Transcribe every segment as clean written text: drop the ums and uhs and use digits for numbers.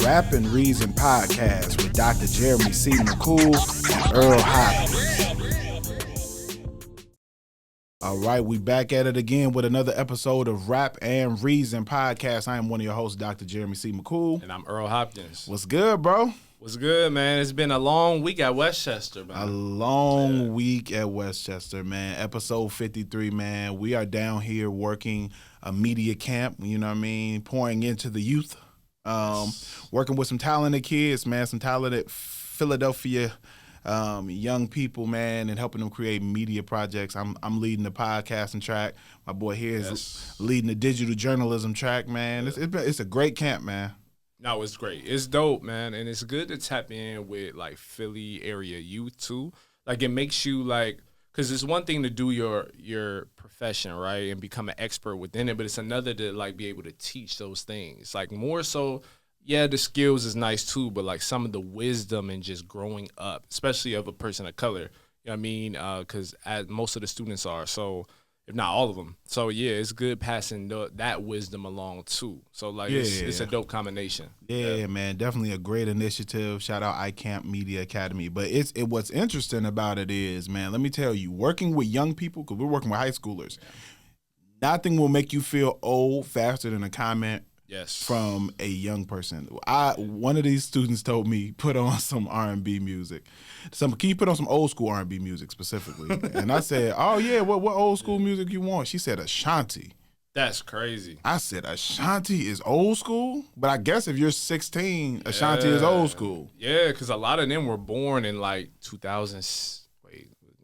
Rap and Reason Podcast with Dr. Jeremy C. McCool and Earl Hopkins. All right, we back at it again with another episode of Rap and Reason Podcast. I am one of your hosts, Dr. Jeremy C. McCool. And I'm Earl Hopkins. What's good, bro? What's good, man? It's been a long week at Westchester, man. A long week at Westchester, man. Episode 53, man. We are down here working a media camp, you know what I mean, pouring into the youth. Working with some talented kids, man, some talented Philadelphia young people, man, and helping them create media projects. I'm leading the podcasting track. My boy here is leading the digital journalism track, man. It's a great camp, man. No, it's great. It's dope, man, and it's good to tap in with like Philly area youth too. Like it makes you like, because it's one thing to do your profession, right, and become an expert within it, but it's another to like be able to teach those things. Like more so, yeah, the skills is nice too, but like some of the wisdom and just growing up, especially of a person of color. You know what I mean? Because as most of the students are, so if not all of them. So yeah, it's good passing that wisdom along too. So like it's a dope combination. Yeah, man, definitely a great initiative. Shout out iCamp Media Academy. But what's interesting about it is, man, let me tell you, working with young people, because we're working with high schoolers, nothing will make you feel old faster than a comment from a young person. One of these students told me, put on some R&B music. Can you put on some old school R&B music specifically? And I said, oh yeah, what old school music you want? She said Ashanti. That's crazy. I said Ashanti is old school? But I guess if you're 16, Ashanti is old school. Yeah, because a lot of them were born in like 2000s.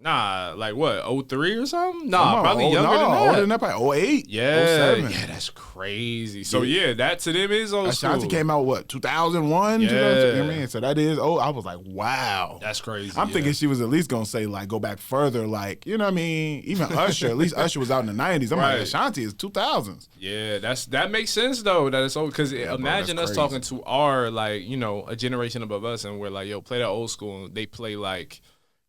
Nah, like what, 03 or something? Nah, probably younger than that. Older than that, probably 08, yeah, 07. Yeah, that's crazy. So yeah, that to them is old school. Ashanti came out, what, 2001? Yeah. 2000, you know what I mean? So that is old. I was like, wow. That's crazy. I'm thinking she was at least going to say, like, go back further, like, you know what I mean? Even Usher, at least Usher was out in the 90s. I'm like, Ashanti is 2000s. Yeah, that makes sense, though, that it's old. Because imagine us talking to our, like, you know, a generation above us, and we're like, yo, play that old school. And they play, like,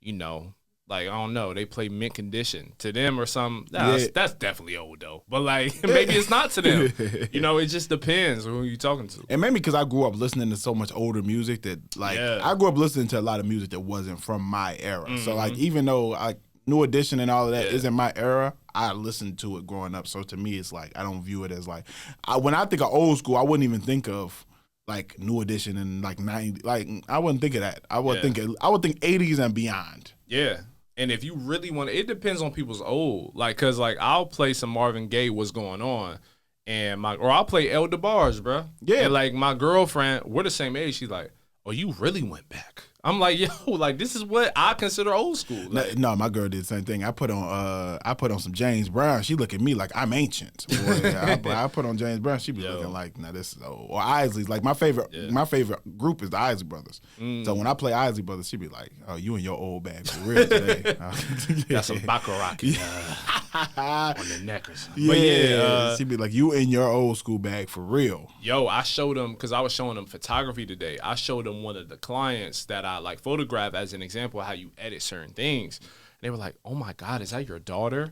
you know, like, I don't know, they play mint condition to them or something. That's definitely old, though. But, like, maybe it's not to them. You know, it just depends on who you're talking to. And maybe because I grew up listening to so much older music that, like, I grew up listening to a lot of music that wasn't from my era. Mm-hmm. So, like, even though, like, New Edition and all of that isn't my era, I listened to it growing up. So, to me, it's like, I don't view it as, like, when I think of old school, I wouldn't even think of, like, New Edition and, like, 90. Like, I wouldn't think of that. I would think 80s and beyond. Yeah. And if you really want to, it depends on people's old. Like, cause like I'll play some Marvin Gaye, What's Going On, or I'll play El DeBarge, bro. Yeah. And like my girlfriend, we're the same age. She's like, oh, you really went back. I'm like, yo, like this is what I consider old school. Like, no, my girl did the same thing. I put on some James Brown. She look at me like I'm ancient. Boy, I put on James Brown. She be looking like, nah, this is old. Or Isley's. Like my favorite group is the Isley Brothers. So when I play Isley Brothers, she be like, oh, you in your old bag for real today. Got some baccarat on the neck or something. Yeah, she be like, you in your old school bag for real. Yo, I showed them, because I was showing them photography today. I showed them one of the clients that I like photograph as an example of how you edit certain things. And they were like, oh my God, is that your daughter?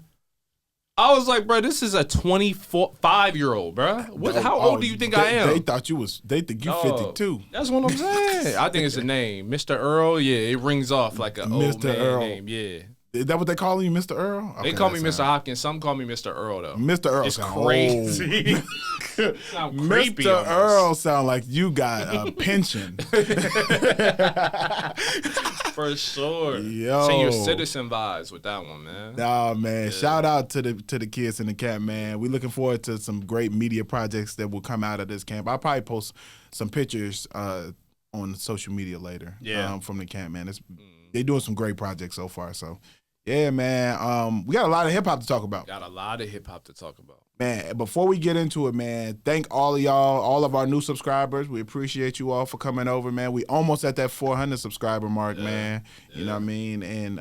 I was like, bro, this is a 25-year-old, bro. How old do you think I am? They think you 52. That's what I'm saying. I think it's a name. Mr. Earl, yeah, it rings off like an old man Earl. name, yeah. Is that what they call you, Mr. Earl? Okay, they call me Mr. Hopkins. Some call me Mr. Earl, though. Mr. Earl it's crazy. Creepy Mr. Earl sound like you got a pension. For sure. Yo. Senior citizen vibes with that one, man. Nah, man. Yeah. Shout out to the kids in the camp, man. We looking forward to some great media projects that will come out of this camp. I'll probably post some pictures on social media later from the camp, man. They doing some great projects so far, so yeah, man. We got a lot of hip-hop to talk about. Man, before we get into it, man, thank all of y'all, all of our new subscribers. We appreciate you all for coming over, man. We almost at that 400 subscriber mark, man. You know what I mean? And,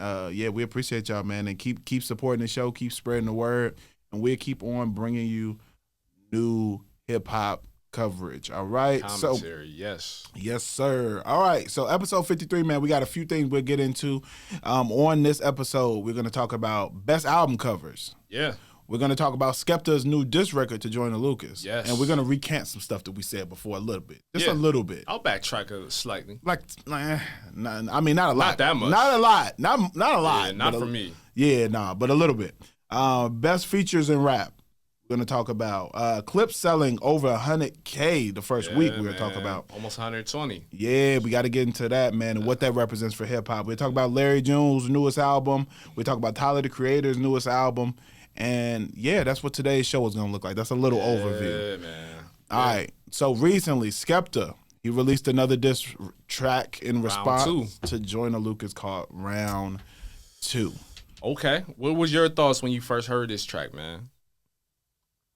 we appreciate y'all, man. And keep supporting the show, keep spreading the word, and we'll keep on bringing you new hip-hop coverage. All right. Commentary, Yes, sir. All right. So episode 53, man, we got a few things we'll get into. On this episode, we're going to talk about best album covers. Yeah. We're going to talk about Sekpta's new diss record to Joyner Lucas. Yes. And we're going to recant some stuff that we said before a little bit. Just Yeah. a little bit. I'll backtrack slightly. Like, I mean, not a lot. Not that much. Not a lot. Not a lot. Yeah, not for me. Yeah, nah, but a little bit. Best features in rap. We're going to talk about Clipse selling over 100K the first week we're going to talk about. Almost 120. Yeah, we got to get into that, man, and what that represents for hip-hop. We're talking about Larry June's newest album. We're talking about Tyler, the Creator's newest album. And, yeah, that's what today's show is going to look like. That's a little overview. Yeah, man. All right. So, recently, Sekpta, he released another diss track in response to Joyner Lucas called Round 2. Okay. What was your thoughts when you first heard this track, man?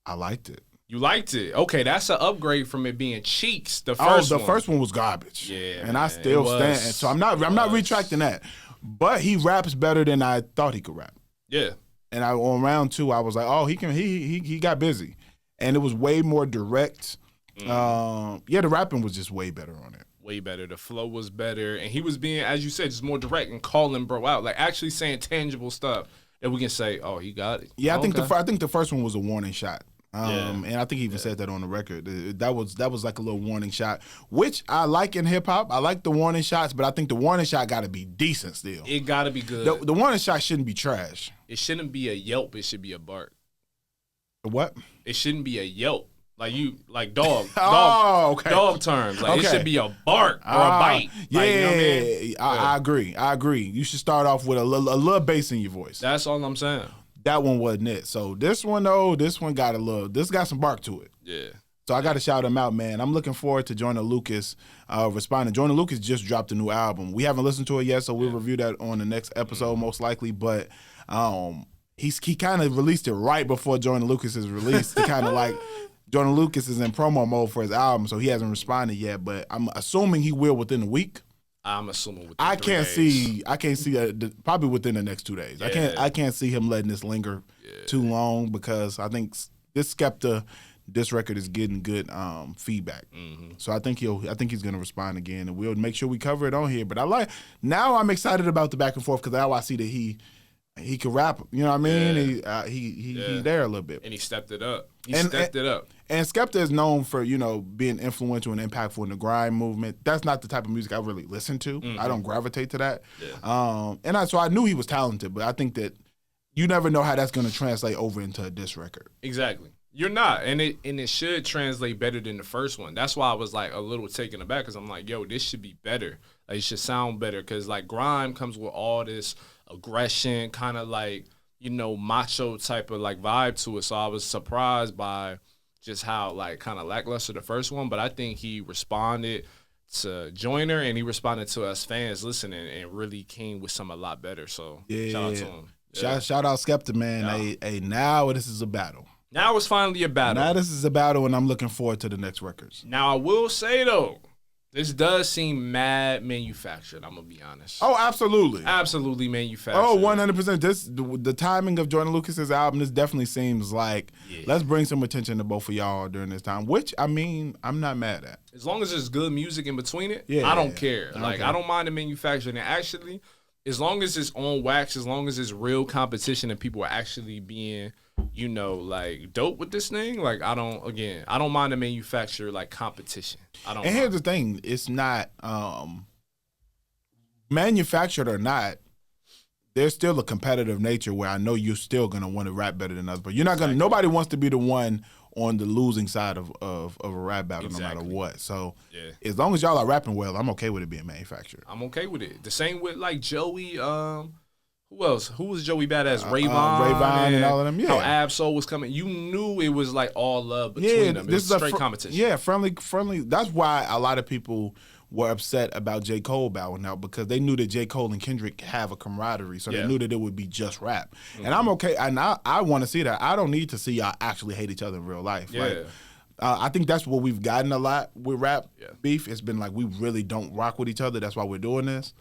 I liked it. You liked it. Okay, that's an upgrade from it being Cheeks, the first one. First one was garbage. Yeah, and man, I still stand. So I'm not retracting that. But he raps better than I thought he could rap. Yeah. And on round 2, I was like, oh, he got busy, and it was way more direct. The rapping was just way better on it. Way better. The flow was better, and he was being, as you said, just more direct and calling bro out, like actually saying tangible stuff that we can say, oh, he got it. Yeah, I think okay. I think the first one was a warning shot. And I think he even said that on the record. That was like a little warning shot, which I like in hip hop. I like the warning shots, but I think the warning shot got to be decent still. It got to be good. The warning shot shouldn't be trash. It shouldn't be a yelp. It should be a bark. What? It shouldn't be a yelp. Like dog. Oh, okay. Dog terms. Like, it should be a bark or a bite. Yeah, like, you know what I mean? I agree. I agree. You should start off with a little bass in your voice. That's all I'm saying. That one wasn't it. So this one got some bark to it. Yeah. So I got to shout him out, man. I'm looking forward to Joyner Lucas responding. Joyner Lucas just dropped a new album. We haven't listened to it yet, so we'll review that on the next episode most likely. But he kind of released it right before Joyner Lucas is released. To kind of like Joyner Lucas is in promo mode for his album, so he hasn't responded yet. But I'm assuming he will within a week. I'm assuming within I 3 can't days. see probably within the next 2 days. Yeah. I can't see him letting this linger too long, because I think this Sekpta, this record is getting good feedback. Mm-hmm. So I think he's gonna respond again, and we'll make sure we cover it on here. But I'm excited about the back and forth, because now I see that he can rap. You know what I mean? Yeah. He there a little bit, and he stepped it up. And Sekpta is known for, being influential and impactful in the grime movement. That's not the type of music I really listen to. Mm-hmm. I don't gravitate to that. Yeah. So I knew he was talented, but I think that you never know how that's going to translate over into a diss record. Exactly. You're not, and it should translate better than the first one. That's why I was like a little taken aback, because I'm like, yo, this should be better. Like, it should sound better, because like grime comes with all this aggression, kind of like, macho type of like vibe to it. So I was surprised by just how like kind of lackluster the first one, but I think he responded to Joyner, and he responded to us fans listening, and really came with some a lot better. So shout out to him. Yeah. Shout out Sekpta, man. Yeah. Now this is a battle. Now it's finally a battle. Now this is a battle, and I'm looking forward to the next records. Now I will say though, this does seem mad manufactured. I'm gonna be honest. Oh, absolutely, absolutely manufactured. Oh, 100%. The timing of Joyner Lucas's album, this definitely seems like let's bring some attention to both of y'all during this time. Which, I mean, I'm not mad at. As long as there's good music in between it, I don't care. I don't mind the manufacturing. And actually, as long as it's on wax, as long as it's real competition and people are actually being, dope with this thing, like I don't mind the manufacturer like competition. Here's the thing, it's not manufactured or not, there's still a competitive nature where I know you're still gonna want to rap better than us, but you're not gonna. Nobody wants to be the one on the losing side of a rap battle, no matter what. So as long as y'all are rapping well, I'm okay with it being manufactured. I'm okay with it. The same with like Joey. Who else? Who was Joey Badass? Rayvon and all of them. Yeah. How Ab-Soul was coming. You knew it was like all love between them. It was straight competition. Yeah, friendly. That's why a lot of people were upset about J. Cole bowing out, because they knew that J. Cole and Kendrick have a camaraderie, so they knew that it would be just rap. Mm-hmm. And I'm okay, and I want to see that. I don't need to see y'all actually hate each other in real life. Yeah. Like, I think that's what we've gotten a lot with rap beef. It's been like we really don't rock with each other. That's why we're doing this.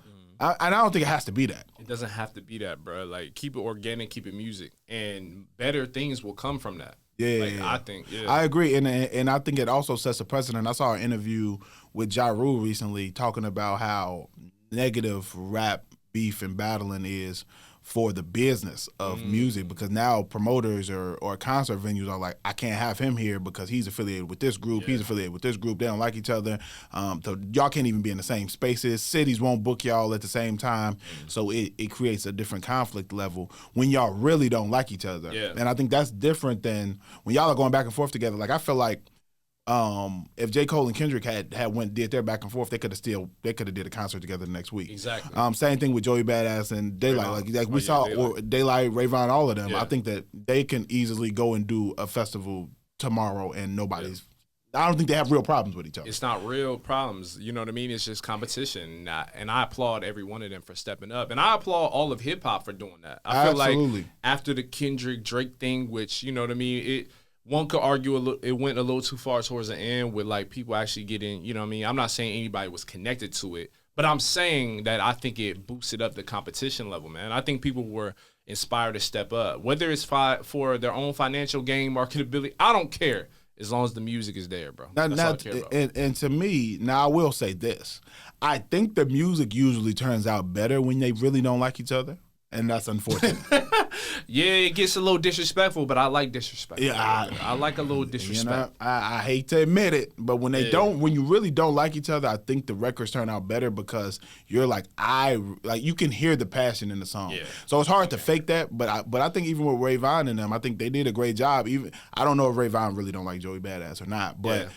And I don't think it has to be that. It doesn't have to be that, bro. Like, keep it organic, keep it music, and better things will come from that. Yeah, I think. Yeah, I agree, and I think it also sets a precedent. I saw an interview with Ja Rule recently talking about how negative rap beef and battling is for the business of music, because now promoters or concert venues are like, I can't have him here because he's affiliated with this group, he's affiliated with this group, they don't like each other, so y'all can't even be in the same spaces, cities won't book y'all at the same time, so it creates a different conflict level when y'all really don't like each other. And I think that's different than when y'all are going back and forth together. Like, I feel like if J. Cole and Kendrick had did their back and forth, they could have did a concert together the next week. Exactly. Same thing with Joey Badass and Daylight. Like we saw Daylight, Rayvon, all of them. I think that they can easily go and do a festival tomorrow and nobody's. I don't think they have real problems with each other. It's not real problems. You know what I mean? It's just competition. And I applaud every one of them for stepping up. And I applaud all of hip hop for doing that. I feel like after the Kendrick Drake thing, which, you know what I mean, one could argue it went a little too far towards the end with like people actually getting, you know what I mean? I'm not saying anybody was connected to it, but I'm saying that I think it boosted up the competition level, man. I think people were inspired to step up, whether it's for their own financial gain, marketability. I don't care as long as the music is there, bro. That's all I care about. And to me, now I will say this. I think the music usually turns out better when they really don't like each other. And that's unfortunate. Yeah, it gets a little disrespectful, but I like disrespect. Yeah, I like a little disrespect. You know, I hate to admit it, but when they when you really don't like each other, I think the records turn out better because you're like, you can hear the passion in the song. Yeah. So it's hard to fake that, but I think even with Rayvon and them, I think they did a great job. Even I don't know if Rayvon really don't like Joey Badass or not, but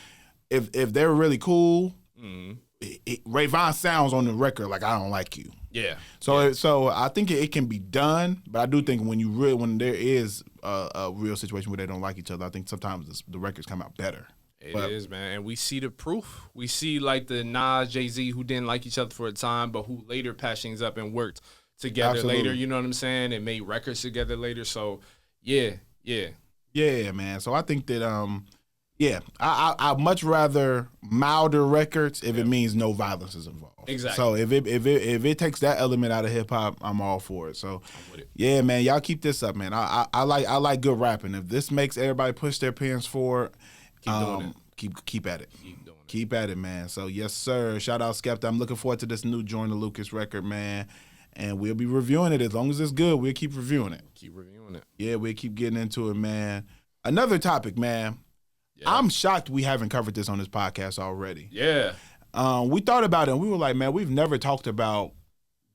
if they're really cool, Rayvon sounds on the record like I don't like you. Yeah. So I think it can be done, but I do think when there is a real situation where they don't like each other, I think sometimes the records come out better. It is, man, and we see the proof. We see like the Nas, Jay-Z who didn't like each other for a time, but who later patched things up and worked together later. You know what I'm saying? And made records together later. So yeah, man. So I think that I'd much rather milder records if it means no violence is involved. Exactly. So if it takes that element out of hip hop, I'm all for it. So yeah, man, y'all keep this up, man. I like good rapping. If this makes everybody push their pants forward, keep doing it. Keep at it. Keep at it, man. So yes, sir. Shout out Sekpta. I'm looking forward to this new Joyner Lucas record, man. And we'll be reviewing it. As long as it's good, we'll keep reviewing it. Yeah, we'll keep getting into it, man. Another topic, man. Yeah. I'm shocked we haven't covered this on this podcast already. Yeah. We thought about it and we were like, man, we've never talked about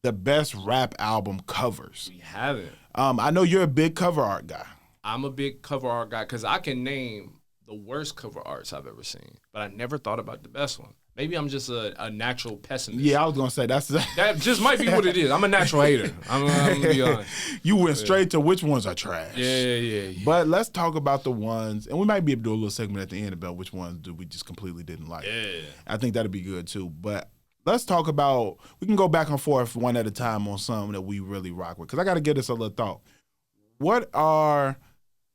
the best rap album covers. We haven't. I know you're a big cover art guy. I'm a big cover art guy because I can name the worst cover arts I've ever seen, but I never thought about the best one. Maybe I'm just a natural pessimist. Yeah, I was gonna say that just might be what it is. I'm a natural hater. I'm gonna be honest. You went straight to which ones are trash. Yeah. But let's talk about the ones, and we might be able to do a little segment at the end about which ones do we just completely didn't like. Yeah. I think that'd be good too. But let's talk about. We can go back and forth one at a time on some that we really rock with. Because I got to give this a little thought. What are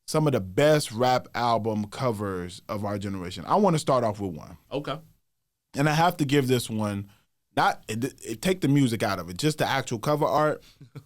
some of the best rap album covers of our generation? I want to start off with one. Okay. And I have to give this one, take the music out of it, just the actual cover art.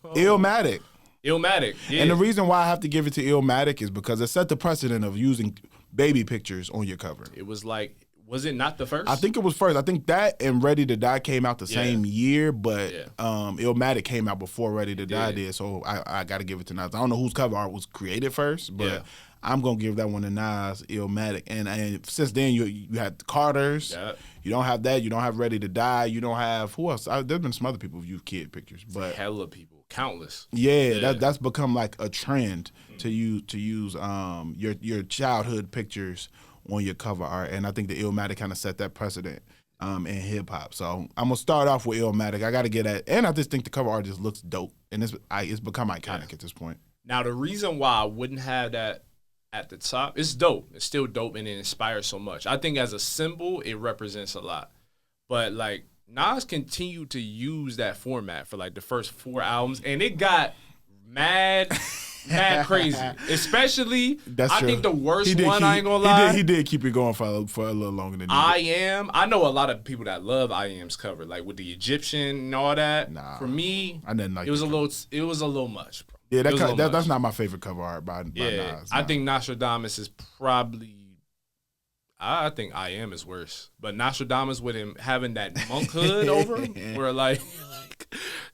Illmatic. Illmatic, yeah. And the reason why I have to give it to Illmatic is because it set the precedent of using baby pictures on your cover. It was like, was it not the first? I think it was first. I think that and Ready to Die came out the same year, but Illmatic came out before Ready to Die did, so I got to give it to Nas. I don't know whose cover art was created first, but I'm going to give that one to Nas, Illmatic. And since then, you had the Carters. Yep. You don't have that. You don't have Ready to Die. You don't have, who else? There's been some other people who've used kid pictures. But hella people. Countless. Yeah. That's become like a trend to use your childhood pictures on your cover art. And I think the Illmatic kind of set that precedent in hip-hop. So I'm going to start off with Illmatic. I got to get that. And I just think the cover art just looks dope. And it's become iconic at this point. Now, the reason why I wouldn't have that at the top, it's dope. It's still dope and it inspires so much. I think as a symbol, it represents a lot. But like Nas continued to use that format for like the first 4 albums, and it got mad crazy. Especially, I think the worst one, I ain't gonna lie. He did keep it going for a little longer than I know a lot of people that love IAM's cover, like with the Egyptian and all that. Nah, for me, I didn't like it. It was a little much, bro. Yeah, that's not my favorite cover art by Nas. I think Nostradamus is probably, I think I Am is worse. But Nostradamus with him having that monk hood over him, where like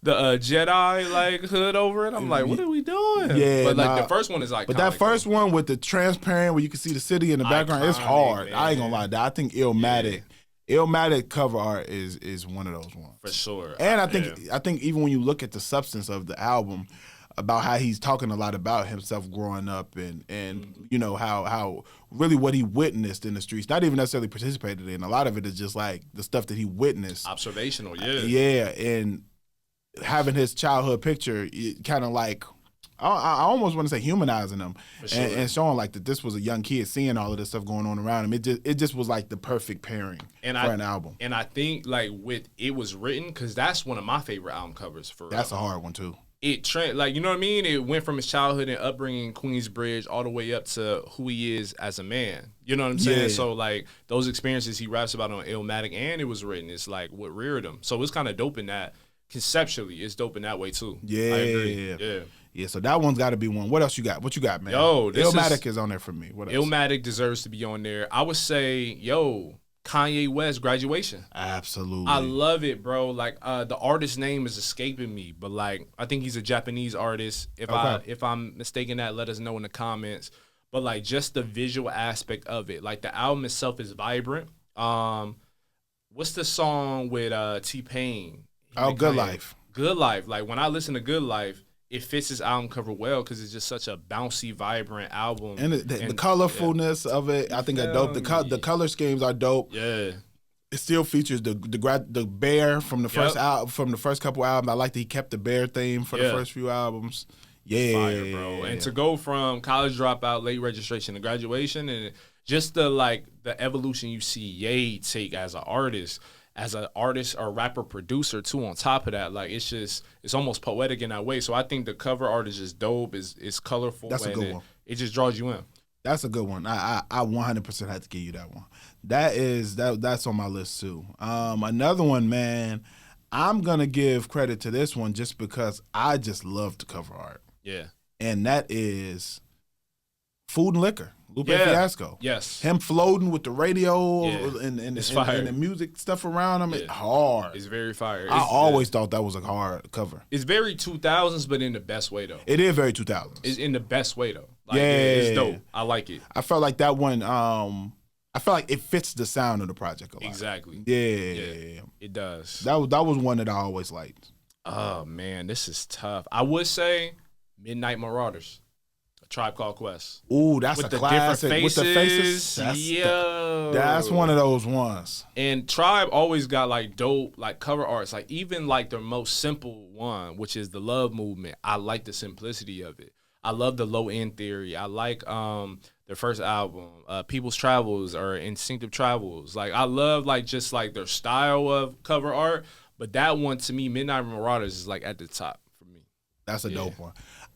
the Jedi like hood over it. I'm like, what are we doing? Yeah, but like the first one is like. But that first one with the transparent where you can see the city in the background, it's hard. Man. I ain't gonna lie. I think Illmatic cover art is one of those ones for sure. And I think even when you look at the substance of the album, about how he's talking a lot about himself growing up and you know how really what he witnessed in the streets, not even necessarily participated in. A lot of it is just like the stuff that he witnessed, observational. And having his childhood picture, kind of like I almost want to say humanizing him, sure. and showing like that this was a young kid seeing all of this stuff going on around him. It just was like the perfect pairing for an album. And I think like with It Was Written, because that's one of my favorite album covers for real. That's a hard one too. Like, you know what I mean? It went from his childhood and upbringing in Queensbridge all the way up to who he is as a man. You know what I'm saying? Yeah. So, like, those experiences he raps about on Illmatic and It Was Written, it's like what reared him. So it's kind of dope in that. Conceptually, it's dope in that way, too. Yeah. I agree. Yeah, so that one's got to be one. What else you got? What you got, man? Illmatic is on there for me. What else? Illmatic deserves to be on there. I would say, Kanye West, Graduation. Absolutely. I love it, bro. Like the artist's name is escaping me, but like I think he's a Japanese artist. If I'm mistaken that, let us know in the comments. But like just the visual aspect of it. Like the album itself is vibrant. What's the song with T-Pain? Good Life. Good Life. Like when I listen to Good Life, it fits his album cover well because it's just such a bouncy, vibrant album. And the colorfulness of it, I think, are dope. The color schemes are dope. Yeah. It still features the bear from the first from the first couple albums. I like that he kept the bear theme for the first few albums. Yeah, fire, bro. And to go from College Dropout, Late Registration to Graduation, and just the evolution you see Ye take as an artist or rapper producer too. On top of that, like it's almost poetic in that way. So I think the cover art is just dope. It's colorful. That's a good one. It just draws you in. That's a good one. I 100% have to give you that one. That's on my list too. Another one, man. I'm gonna give credit to this one just because I just love the cover art. Yeah. And that is Food and Liquor. Lupe Fiasco. Yes. Him floating with the radio and the music stuff around him. It's hard. It's very fire. I always thought that was a hard cover. It's very 2000s, but in the best way, though. It is very 2000s. It's in the best way, though. Like, it's dope. I like it. I felt like that one, I felt like it fits the sound of the project a lot. Exactly. Yeah. It does. That was one that I always liked. Oh, man, this is tough. I would say Midnight Marauders. Tribe Called Quest. Ooh, that's a classic. With the faces. That's one of those ones. And Tribe always got like dope like cover arts. Like even like their most simple one, which is the Love Movement. I like the simplicity of it. I love the Low End Theory. I like their first album, People's Travels or Instinctive Travels. Like I love like just like their style of cover art. But that one to me, Midnight Marauders, is like at the top for me. That's a dope one.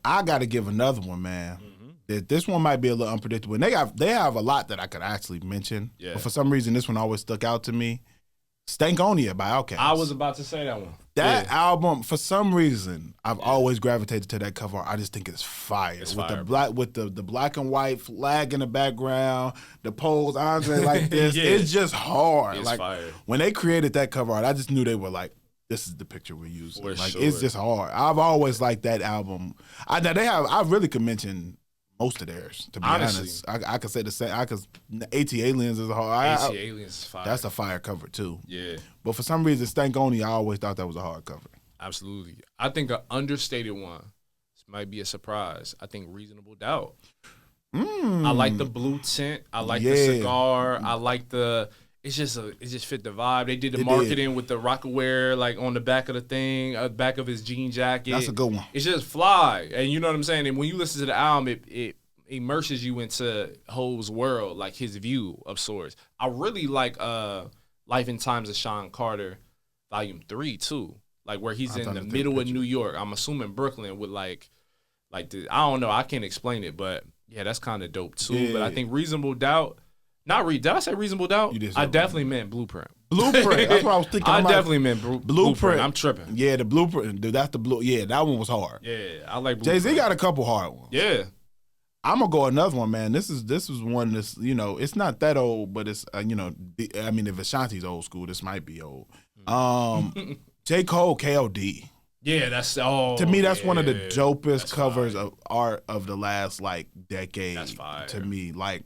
I got to give another one, man. This one might be a little unpredictable. And they have a lot that I could actually mention. Yeah. But for some reason, this one always stuck out to me. Stankonia by Outkast. I was about to say that one. That album, for some reason, I've always gravitated to that cover. I just think it's fire. With the black and white flag in the background, the pose, Andre like this. It's just hard. It's like fire. When they created that cover art, I just knew they were like, this is the picture we're using. Sure. It's just hard. I've always liked that album. I really could mention most of theirs, to be honest. I could say the same. AT Aliens is hard. AT Aliens is fire. That's a fire cover too. Yeah. But for some reason, Stankonia, I always thought that was a hard cover. Absolutely. I think an understated one. This might be a surprise. I think Reasonable Doubt. I like the blue tint. I like the cigar. I like the. It just fit the vibe. They did the marketing with the Rocawear like on the back of the thing, back of his jean jacket. That's a good one. It's just fly, and you know what I'm saying. And when you listen to the album, it immerses you into Ho's world, like his view of sorts. I really like Life and Times of Sean Carter, Volume 3 too, like where he's in the middle of New York. I'm assuming Brooklyn with like I don't know. I can't explain it, but yeah, that's kind of dope too. Yeah. But I think Reasonable Doubt. Did I say Reasonable Doubt? I definitely meant Blueprint. Blueprint. That's what I was thinking. I definitely meant Blueprint. I'm tripping. Yeah, the Blueprint. Dude, that's the blue. Yeah, that one was hard. Yeah, I like Blueprint. Jay-Z got a couple hard ones. Yeah. I'm gonna go another one, man. This is one that's it's not that old, but it's I mean, if Ashanti's old school, this might be old. J. Cole, KOD. Yeah, that's to me that's one of the dopest covers of art of the last like decade. That's fire. To me, like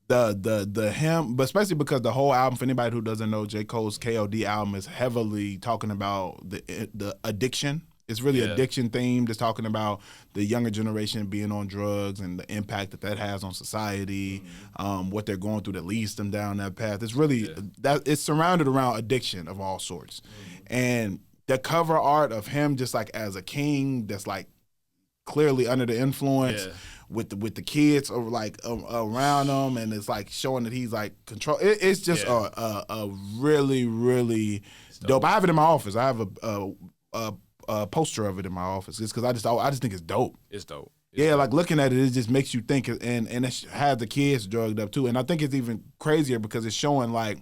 the him, but especially because the whole album, for anybody who doesn't know, J. Cole's KOD album is heavily talking about the addiction. It's really addiction themed. It's talking about the younger generation being on drugs and the impact that has on society, what they're going through that leads them down that path. It's really that it's surrounded around addiction of all sorts, and the cover art of him just like as a king that's like clearly under the influence with the kids or like around him, and it's like showing that he's like control. It's just a really really dope. I have it in my office. I have a poster of it in my office. It's because I just think it's dope. It's dope. Like looking at it, it just makes you think, and it has the kids drugged up too. And I think it's even crazier because it's showing like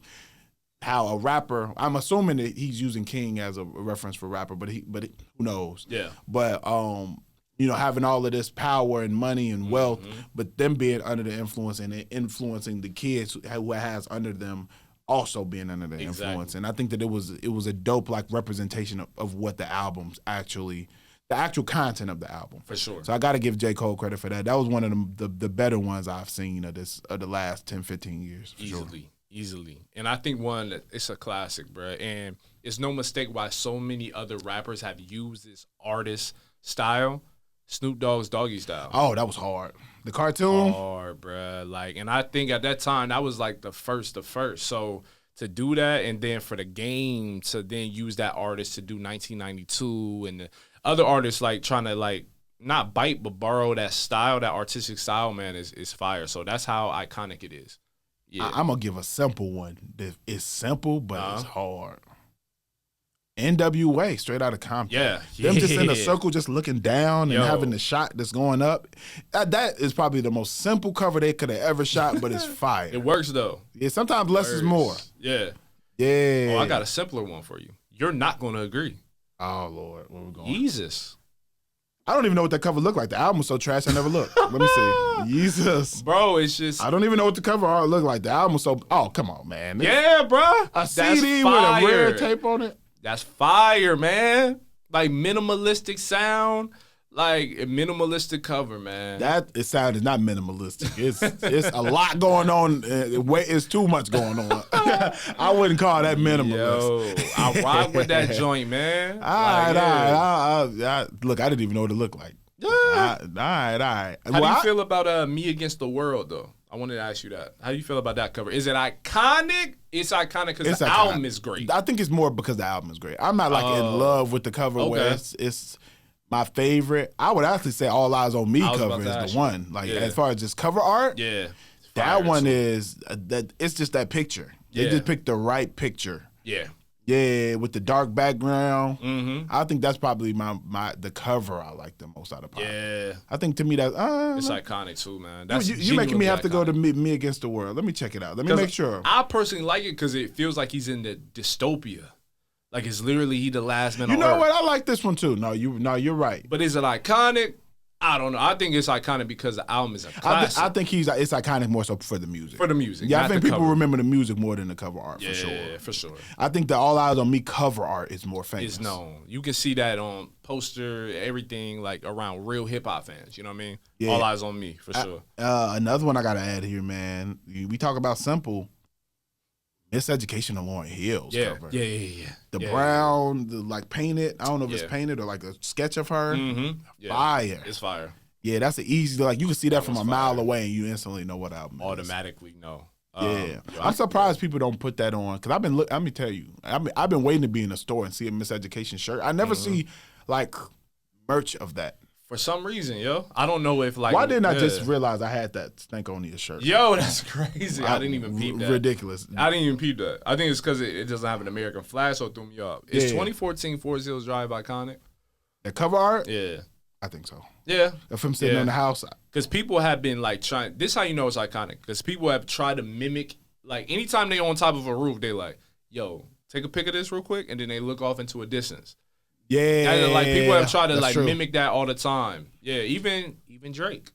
how a rapper. I'm assuming that he's using King as a reference for rapper, but who knows? Yeah. But having all of this power and money and wealth, but them being under the influence and influencing the kids who has under them. Also being under the influence, and I think that it was a dope like representation of what the album's actually, the actual content of the album. For sure. So I got to give J. Cole credit for that. That was one of the better ones I've seen of the last 10, 15 years. Easily. And I think it's a classic, bro. And it's no mistake why so many other rappers have used this artist style. Snoop Dogg's Doggy Style. Oh, that was hard. The cartoon? Hard, bruh. Like, and I think at that time, that was like the first. So to do that and then for the game to then use that artist to do 1992 and the other artists like trying to like not bite but borrow that style, that artistic style, man, is fire. So that's how iconic it is. Yeah. I'm going to give a simple one. It's simple, but it's hard. NWA, straight out of Compton. Them just in a circle, just looking down and having the shot that's going up. That is probably the most simple cover they could have ever shot, but it's fire. It works, though. Yeah, sometimes less is more. Yeah. Oh, I got a simpler one for you. You're not going to agree. Oh, Lord. Where we going? Jesus. I don't even know what that cover looked like. The album was so trash, I never looked. Let me see. Jesus. Bro, it's just... I don't even know what the cover art looked like. The album was so... Oh, come on, man. Yeah, bro. A CD with a rare tape on it? That's fire, man. Like minimalistic sound, like a minimalistic cover, man. It sounded not minimalistic. It's a lot going on. It's too much going on. I wouldn't call that minimalist. Yo, I rock with that joint, man. All right. Look, I didn't even know what it looked like. All right. How do you feel about Me Against the World, though? I wanted to ask you that. How do you feel about that cover? Is it iconic? It's iconic because the album is great. I think it's more because the album is great. I'm not like in love with the cover where it's my favorite. I would actually say All Eyes on Me cover is the one. Like as far as just cover art, that one is that. It's just that picture. They just picked the right picture. Yeah, with the dark background. I think that's probably the cover I like the most out of pop. Yeah. I think to me that it's iconic too, man. That's you making me have to go to me Against the World. Let me check it out. Let me make sure. I personally like it because it feels like he's in the dystopia. Like it's literally he the last man on Earth. You know what? I like this one too. No, you're right. But is it iconic? I don't know. I think it's iconic because the album is a classic. I think it's iconic more so for the music. For the music. Yeah, I think people remember the music more than the cover art, for sure. Yeah, for sure. I think the All Eyes on Me cover art is more famous. It's known. You can see that on poster, everything like around real hip hop fans. You know what I mean? Yeah. All Eyes on Me, for sure. Another one I got to add here, man. We talk about simple. Miseducation of Lauryn Hill's cover. Yeah. The brown, the like painted. I don't know if it's painted or like a sketch of her. Fire. It's fire. Yeah, that's the easy. Like you can see that from a mile away, and you instantly know what album. Automatically know. Yeah, I'm surprised people don't put that on because let me tell you, I've been waiting to be in a store and see a Miseducation shirt. I never see like merch of that. For some reason, yo. I don't know if like... Why didn't I just realize I had that Stankonia shirt? Yo, that's crazy. I didn't even peep that. Ridiculous. I didn't even peep that. I think it's because it doesn't have an American flag, so it threw me off. Is 2014 Forest Hills Drive iconic? The cover art? Yeah. I think so. Yeah. If I'm sitting in the house. Because people have been like trying... This is how you know it's iconic. Because people have tried to mimic... Like anytime they on top of a roof, they like, yo, take a pic of this real quick, and then they look off into a distance. Yeah, and like people have tried to like mimic that all the time. Yeah, even Drake.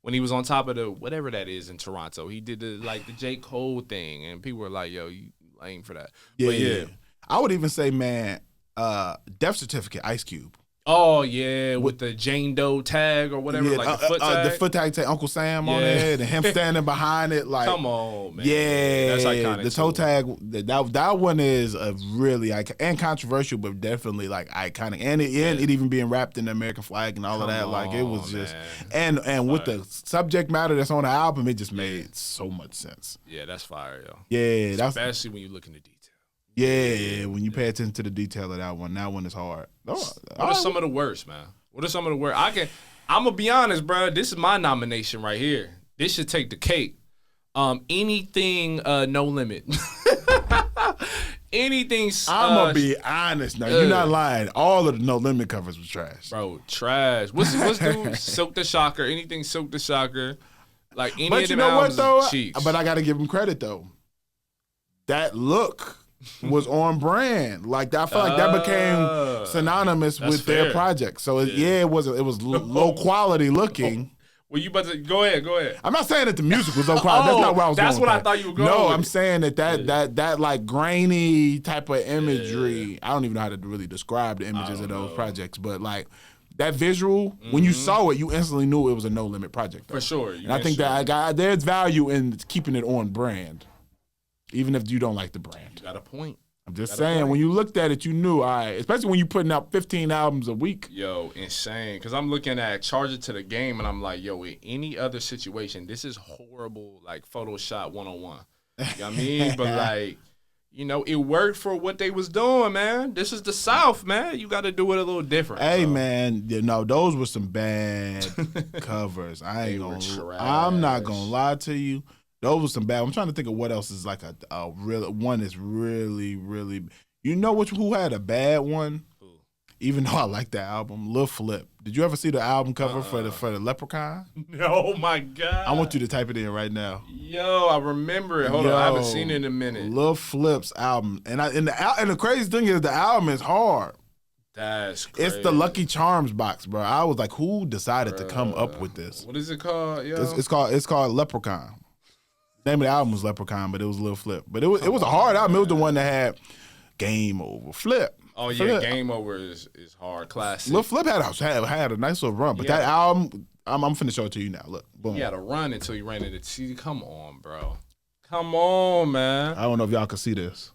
when he was on top of the whatever that is in Toronto. He did the J. Cole thing, and people were like, "Yo, you lame for that." Yeah, but yeah. I would even say, man, Death Certificate, Ice Cube. Oh yeah, with the Jane Doe tag or whatever, like the foot tag. The foot tag, Uncle Sam on it, and him standing behind it, like. Come on, man. Yeah, that's iconic. The toe tag, that one is a really and controversial, but definitely like iconic, and it even being wrapped in the American flag and all of that, like it was just, and with the subject matter that's on the album, it just made so much sense. Yeah, that's fire, yo. Yeah, especially when you look in the detail. Yeah, when you pay attention to the detail of that one is hard. What are some of the worst, man? What are some of the worst? I'm gonna be honest, bro. This is my nomination right here. This should take the cake. Anything No Limit. Anything. I'm gonna be honest now. You're not lying. All of the No Limit covers was trash, bro. Trash. What's dude? Silk the Shocker. Anything Silk the Shocker. Like any of them albums, cheeks. But I gotta give him credit though. That look was on brand. Like I feel like that became synonymous with their project. So it was low quality looking. Well, you about to go ahead. I'm not saying that the music was low quality. That's not where I was going. That's what I thought you were going. No, I'm saying that like grainy type of imagery. I don't even know how to really describe the images of those projects, but like that visual, when you saw it, you instantly knew it was a No Limit project. Though. For sure. And I think that there's value in keeping it on brand. Even if you don't like the brand. You got a point. I'm just saying, when you looked at it, you knew, all right, especially when you're putting out 15 albums a week. Yo, insane. Because I'm looking at Charge It to the Game, and I'm like, yo, in any other situation, this is horrible, like Photoshop 101. You know what I mean? But, like, you know, it worked for what they was doing, man. This is the South, man. You got to do it a little different. Hey, man, those were some bad covers. I'm not going to lie to you. Those were some bad. I'm trying to think of what else is like a real one that's really, really. You know who had a bad one? Ooh. Even though I like that album, Lil Flip. Did you ever see the album cover for the Leprechaun? No, my God. I want you to type it in right now. Yo, I remember it. Hold on, I haven't seen it in a minute. Lil Flip's album, and the crazy thing is the album is hard. That's crazy. It's the Lucky Charms box, bro. I was like, who decided to come up with this? What is it called? Yo? It's called Leprechaun. Name of the album was Leprechaun, but it was Lil Flip. But it was a hard album. It was the one that had Game Over, Flip. Oh yeah, Game Over is hard, classic. Lil Flip had a nice little run, but that album, I'm finna show it to you now. Look, boom. He had a run until he ran into T. Come on, bro. Come on, man. I don't know if y'all can see this.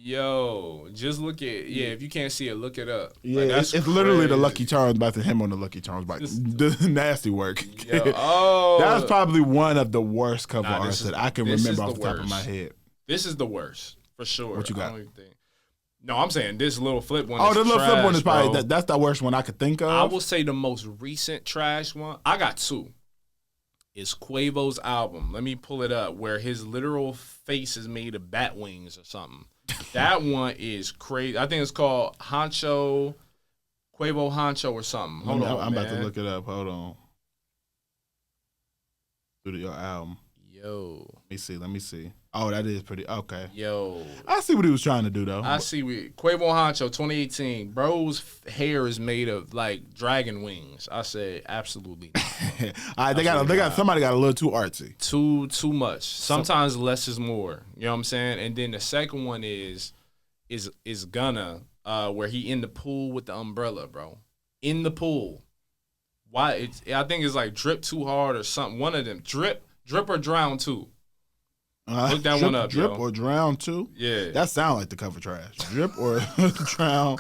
Yo, just look at if you can't see it, look it up. Yeah, like, it's literally the Lucky Charms by him on the Lucky Charms bike. The nasty work. Yo, that was probably one of the worst cover arts that I can remember off the top of my head. This is the worst for sure. What you got? No, I'm saying this Lil Flip one. The Lil Flip one is probably that's the worst one I could think of. I will say the most recent trash one. I got two. It's Quavo's album. Let me pull it up. Where his literal face is made of bat wings or something. That one is crazy. I think it's called Quavo Honcho or something. Hold on, I'm about to look it up. Hold on. Your album. Yo. Let me see. Oh, that is pretty. Okay. Yo. I see what he was trying to do, though. I see Quavo Honcho 2018. Bro's hair is made of, like, dragon wings. I said, absolutely not. All right, somebody got a little too artsy. Too much. Sometimes less is more. You know what I'm saying? And then the second one is Gunna, where he in the pool with the umbrella, bro. In the pool. Why? I think it's like Drip Too Hard or something. One of them. Drip or Drown Too. Look that one up, Drip or Drown Too? Yeah. That sound like the cover trash. Drip or Drown.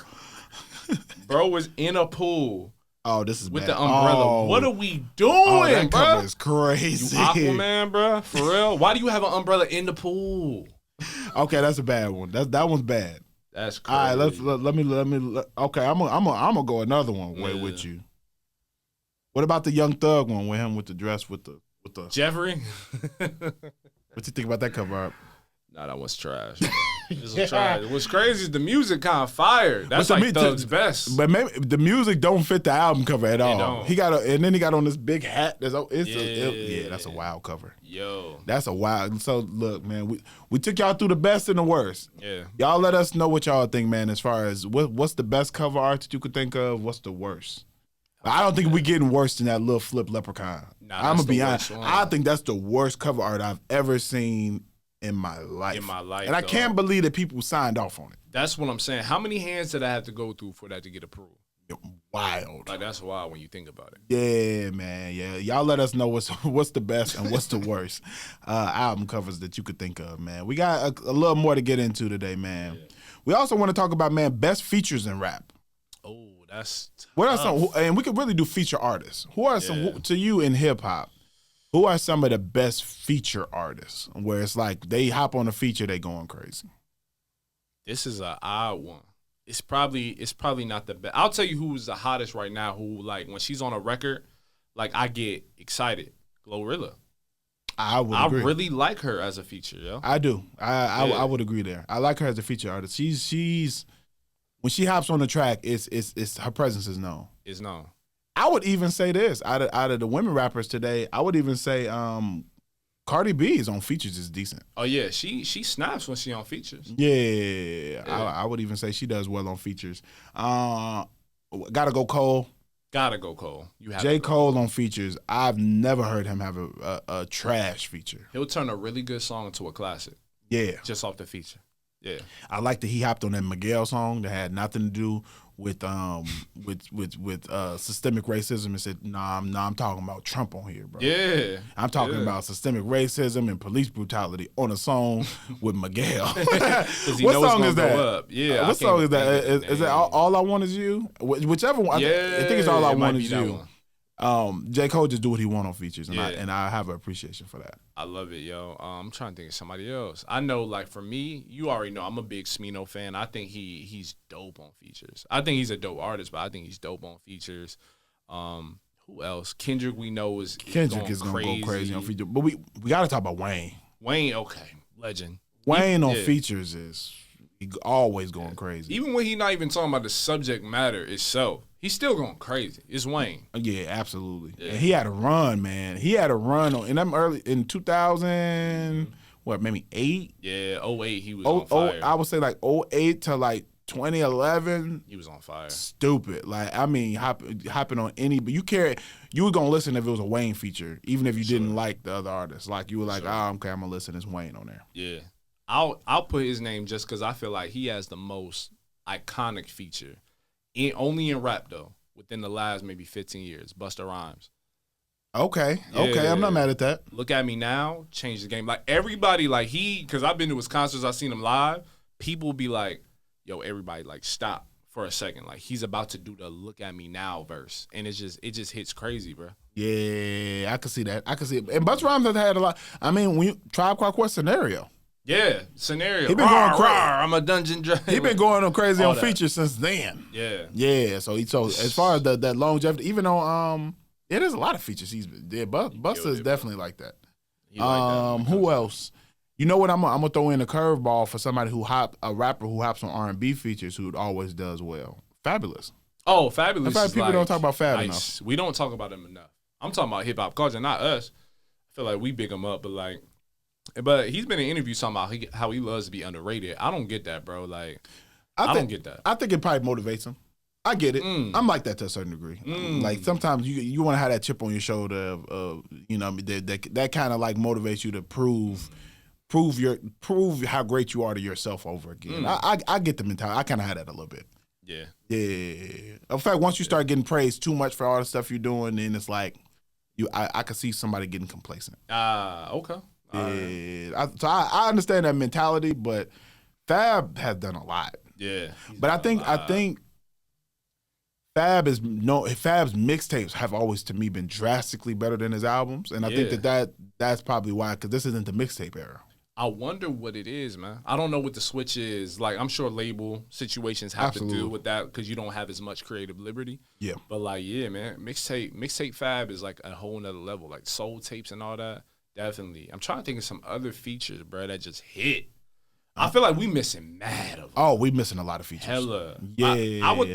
Bro was in a pool. Oh, this is with bad. The umbrella. Oh. What are we doing, that bro? Cover is crazy. You Aquaman, bro? For real? Why do you have an umbrella in the pool? Okay, that's a bad one. That one's bad. That's crazy. All right, let me. Okay, I'm gonna go another one with you. What about the Young Thug one with him with the dress with the Jeffrey? What you think about that cover art? Nah, that was trash. This was trash. What's crazy is the music kind of fire. That's like Thug's best. But maybe the music don't fit the album cover at all. Don't. He got on this big hat. That's a wild cover. Yo, that's a wild. So look, man, we took y'all through the best and the worst. Yeah, y'all let us know what y'all think, man. As far as what's the best cover art that you could think of, what's the worst? I don't think we getting worse than that Lil Flip Leprechaun. Nah, I'm that's gonna be the honest. worst one. I think that's the worst cover art I've ever seen in my life. And I can't believe that people signed off on it. That's what I'm saying. How many hands did I have to go through for that to get approved? Wild. Like, that's wild when you think about it. Yeah, man. Yeah, y'all let us know what's the best and what's the worst album covers that you could think of, man. We got a little more to get into today, man. Yeah. We also want to talk about, man, best features in rap. Oh, that's tough. What are some? And we could really do feature artists. Who are some to you in hip hop? Who are some of the best feature artists where it's like they hop on a feature, they going crazy? This is an odd one. It's probably not the best. I'll tell you who's the hottest right now. Who, like, when she's on a record, like, I get excited. Glorilla. I agree. Really like her as a feature, yo. I do. I would agree there. I like her as a feature artist. She's when she hops on the track, it's her presence is known. It's known. I would even say this out of the women rappers today. I would even say Cardi B is on features is decent. Oh yeah, she snaps when she on features. Yeah. I would even say she does well on features. Gotta go Cole. Gotta go Cole. You have J. Cole on features. I've never heard him have a trash feature. He'll turn a really good song into a classic. Yeah, just off the feature. Yeah, I like that he hopped on that Miguel song that had nothing to do with systemic racism and said, nah, I'm talking about Trump on here, bro. Yeah. I'm talking about systemic racism and police brutality on a song with Miguel. What song is that? Up. Yeah. What song is that? Is that All I Want Is You? Whichever one. Yeah. I think it's All I Want Is You. J. Cole just do what he want on features, and I have an appreciation for that. I love it, yo. I'm trying to think of somebody else. I know, like, for me, you already know I'm a big Smino fan. I think he's dope on features. I think he's a dope artist, but I think he's dope on features. Who else? Kendrick, we know is going to go crazy on features, but we got to talk about Wayne. Wayne, okay, legend. Wayne on features is always going crazy. Even when he's not even talking about the subject matter itself. He's still going crazy. It's Wayne. Yeah, absolutely. Yeah. And he had a run, man. He had a run in them early in 2000, maybe 8? Yeah, 08 he was on fire. I would say like 08 to like 2011. He was on fire. Stupid. Like, I mean, hopping on any, but you were going to listen if it was a Wayne feature, even if you didn't like the other artists. Like, you were like, okay, I'm going to listen. It's Wayne on there. Yeah. I'll put his name just because I feel like he has the most iconic feature. Only in rap, though, within the last maybe 15 years. Busta Rhymes. Okay. I'm not mad at that. Look at Me Now, changed the game. Like, everybody, like, because I've been to his concerts, I've seen him live, people be like, yo, everybody, like, stop for a second. Like, he's about to do the Look at Me Now verse. And it just hits crazy, bro. Yeah, I can see that. And Busta Rhymes has had a lot. I mean, when Tribe Called Quest Scenario. Yeah, Scenario. He been going crazy. I'm a dungeon driver. He been going crazy on features since then. Yeah. Yeah. So as far as that longevity, even on there's a lot of features he's did. Busta is definitely like that. Who else? You know what? I'm gonna throw in a curveball for somebody a rapper who hops on R&B features who always does well. Fabulous. Oh, Fabulous. In fact, people don't talk about Fab enough. We don't talk about him enough. I'm talking about hip hop culture, not us. I feel like we big him up, but he's been in interviews talking about how he loves to be underrated. I don't get that, bro. Like, I don't get that. I think it probably motivates him. I get it. I'm like that to a certain degree. Like, sometimes you want to have that chip on your shoulder of that kind of like motivates you to prove how great you are to yourself over again. I get the mentality. I kind of had that a little bit. Yeah. Yeah. In fact, once you start getting praised too much for all the stuff you're doing, then it's like I could see somebody getting complacent. Okay. Yeah, so I understand that mentality, but Fab has done a lot. Yeah, but I think Fab's mixtapes have always to me been drastically better than his albums, and I think that's probably why, because this isn't the mixtape era. I wonder what it is, man. I don't know what the switch is. Like, I'm sure label situations have to do with that because you don't have as much creative liberty. Yeah, but like, yeah, man, mixtape Fab is like a whole nother level. Like soul tapes and all that. Definitely. I'm trying to think of some other features, bro, that just hit. I feel like we missing mad of them. Oh, we missing a lot of features. Hella. Yeah. I would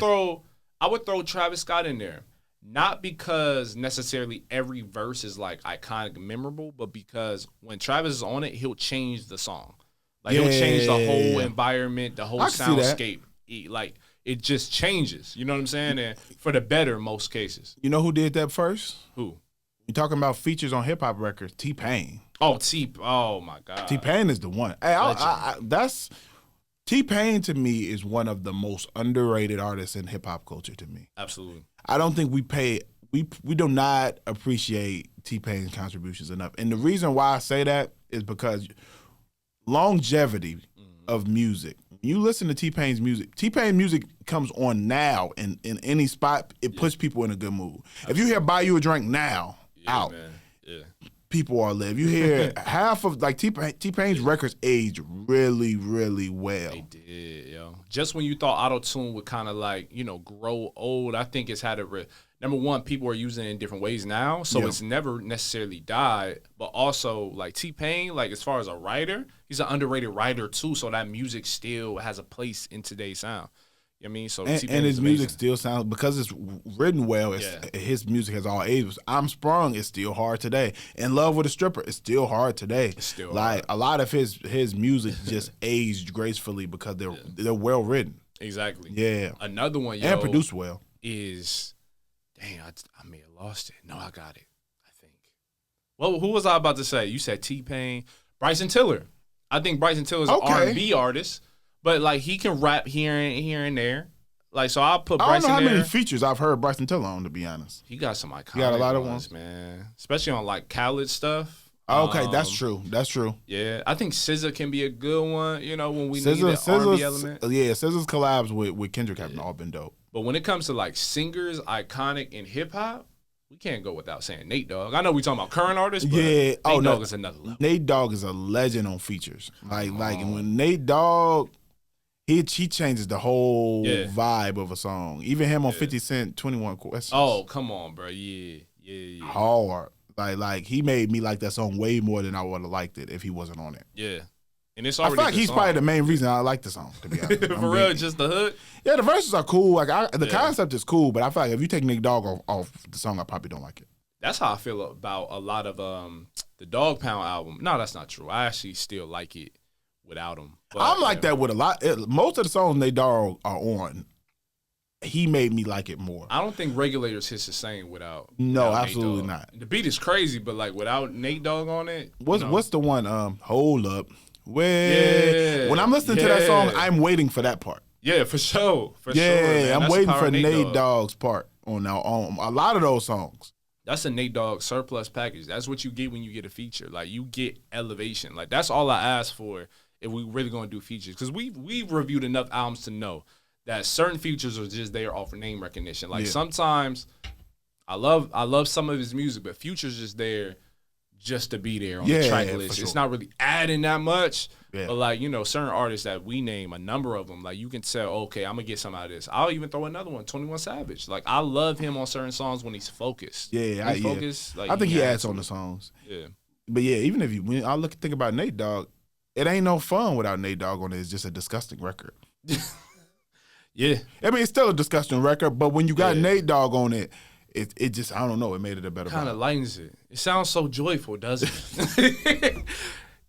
throw Travis Scott in there. Not because necessarily every verse is like iconic and memorable, but because when Travis is on it, he'll change the song. Like, he'll change the whole environment, the whole soundscape. Like, it just changes. You know what I'm saying? And for the better in most cases. You know who did that first? Who? You talking about features on hip hop records? T-Pain. Oh my God. T-Pain is the one. Hey, that's T-Pain to me is one of the most underrated artists in hip hop culture to me. Absolutely. I don't think we do not appreciate T-Pain's contributions enough. And the reason why I say that is because longevity of music. When you listen to T-Pain's music comes on now in any spot, it puts people in a good mood. If you hear Buy You a Drink now, out. Man. Yeah. People are lit. You hear half of like T-Pain's records aged really, really well. They did, yo. Just when you thought auto-tune would kind of like, grow old, I think it's had number one, people are using it in different ways now, so it's never necessarily died. But also, like T-Pain, like as far as a writer, he's an underrated writer too, so that music still has a place in today's sound. You know what I mean? So and his music still sounds, because it's written well, his music has all ages. I'm Sprung is still hard today. In Love with a Stripper is still hard today. It's still like hard. A lot of his music just aged gracefully because they're well written. Exactly. Yeah. Another one, and produced well, is I may have lost it. No, I got it, I think. Well, who was I about to say? You said T-Pain. Bryson Tiller. I think Bryson Tiller is an R&B artist. But, like, he can rap here and there. Like, so I'll put Bryson there. I don't know how many features I've heard Bryson Tiller on, to be honest. He got some iconic got a lot of ones, man. Especially on, like, Khaled stuff. Okay, that's true. That's true. Yeah. I think SZA can be a good one, when we need an R&B element. Yeah, SZA's collabs with Kendrick have all been dope. But when it comes to, like, singers, iconic in hip-hop, we can't go without saying Nate Dogg. I know we talking about current artists, but Nate Dogg is another level. Nate Dogg is a legend on features. Like when Nate Dogg... He changes the whole vibe of a song. Even him on 50 Cent, 21 Questions. Oh, come on, bro. Yeah. Hard. Like he made me like that song way more than I would have liked it if he wasn't on it. Yeah. And it's already I feel like he's probably the main reason I like the song, to be honest. For real, just the hook? Yeah, the verses are cool. Like the concept is cool, but I feel like if you take Nate Dogg off the song, I probably don't like it. That's how I feel about a lot of the Dog Pound album. No, that's not true. I actually still like it without him. But, I'm like that with a lot. Most of the songs Nate Dogg are on, he made me like it more. I don't think Regulators hits the same without. No, absolutely not. The beat is crazy, but like without Nate Dogg on it. What's the one? Hold Up. When I'm listening to that song, I'm waiting for that part. Yeah, for sure. Yeah, I'm waiting for Nate Dogg's part on a lot of those songs. That's a Nate Dogg surplus package. That's what you get when you get a feature. Like you get elevation. Like that's all I ask for if we really gonna do features. Because we've reviewed enough albums to know that certain features are just there off of name recognition. Like sometimes I love some of his music, but Future's just there just to be there on the track list. Sure. It's not really adding that much. Yeah. But like, certain artists that we name, a number of them, like you can tell, okay, I'm gonna get some out of this. I'll even throw another one, 21 Savage. Like I love him on certain songs when he's focused. Yeah, focused. Like, I think he adds on the songs. Yeah. But yeah, even if when I think about Nate Dogg, it ain't no fun without Nate Dogg on it. It's just a disgusting record. Yeah. I mean, it's still a disgusting record, but when you got Nate Dogg on it, it just, I don't know, it made it a better kind of lightens it. It sounds so joyful, doesn't it?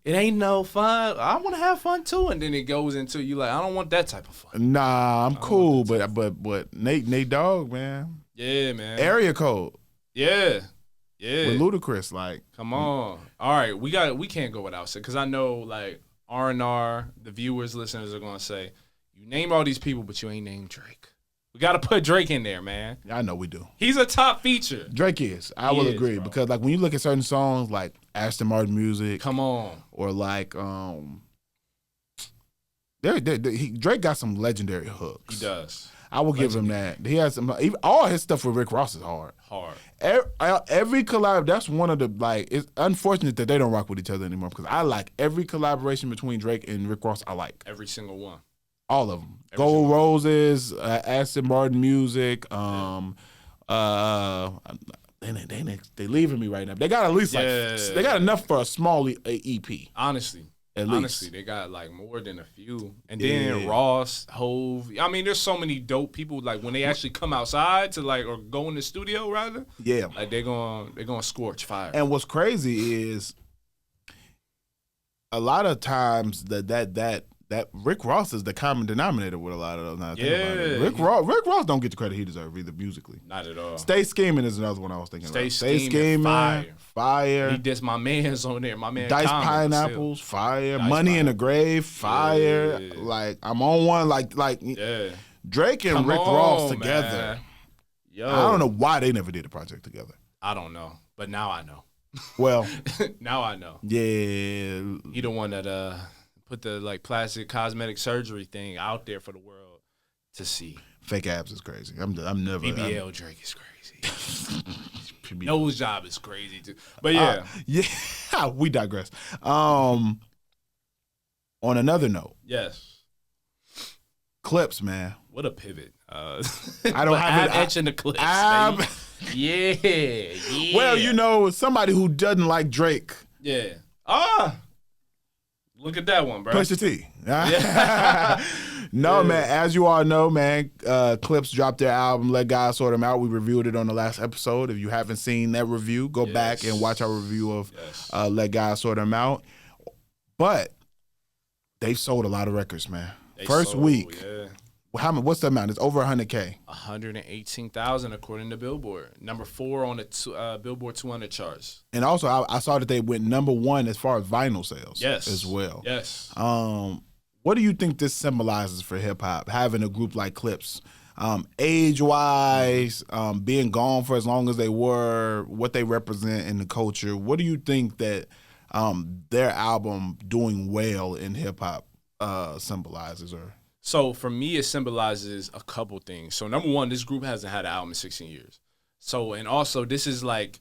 It ain't no fun. I want to have fun too, and then it goes into you like, I don't want that type of fun. Nah, I'm cool, but Nate Dogg, man. Yeah, man. Area Code. Yeah. With Ludacris, like. Come on. All right, we can't go without it, because I know like R&R, the viewers, listeners are gonna say, you name all these people, but you ain't named Drake. We got to put Drake in there, man. I know we do. He's a top feature. Drake is. I will agree, bro. Because like when you look at certain songs like Aston Martin music. Come on. Or like Drake got some legendary hooks. He does. I will give him that. He has some. All his stuff with Rick Ross is hard. Every collab. That's one of the like. It's unfortunate that they don't rock with each other anymore, because I like every collaboration between Drake and Rick Ross. I like every single one. All of them. Gold Roses, Aston Martin music. They leaving me right now. They got at least they got enough for a small EP. Honestly, at least they got like more than a few. And then Ross, Hove. I mean, there's so many dope people. Like when they actually come outside to like or go in the studio rather. Yeah, like they're gonna scorch fire. And what's crazy is a lot of times that that Rick Ross is the common denominator with a lot of those. Now I think about it. Yeah. Rick Ross don't get the credit he deserves either musically. Not at all. Stay Scheming is another one I was thinking about. Stay Scheming, fire. He dissed my man's on there. My man Diced Common, Pineapples, fire. Diced Money in the Pineapple. Grave, fire. Yeah. Like I'm on one. Like Yeah. Drake and Come Rick on, Ross together. man. Yo. I don't know why they never did a project together. I don't know. But now I know. Well, now I know. yeah. He the one that put the like plastic cosmetic surgery thing out there for the world to see. Fake abs is crazy. I'm never. BBL Drake is crazy. Nose job is crazy too. But yeah. Yeah, we digress. On another note. Yes. Clipse, man. What a pivot. I don't have it. Etching the Clipse. Yeah. Well, you know, somebody who doesn't like Drake. Yeah. Look at that one, bro. Push the T. Yeah. No, man. As you all know, man, Clipse dropped their album, Let God Sort Them Out. We reviewed it on the last episode. If you haven't seen that review, go back and watch our review of Let God Sort Them Out. But they've sold a lot of records, man. First week. Yeah. What's the amount? It's over 100K. 118,000 according to Billboard. Number 4 on the Billboard 200 charts. And also, I saw that they went number 1 as far as vinyl sales. Yes. As well. Yes. What do you think this symbolizes for hip hop? Having a group like Clipse, age-wise, being gone for as long as they were, what they represent in the culture. What do you think that their album doing well in hip hop symbolizes? Or so for me, it symbolizes a couple things. So number one, this group hasn't had an album in 16 years. So, and also this is like,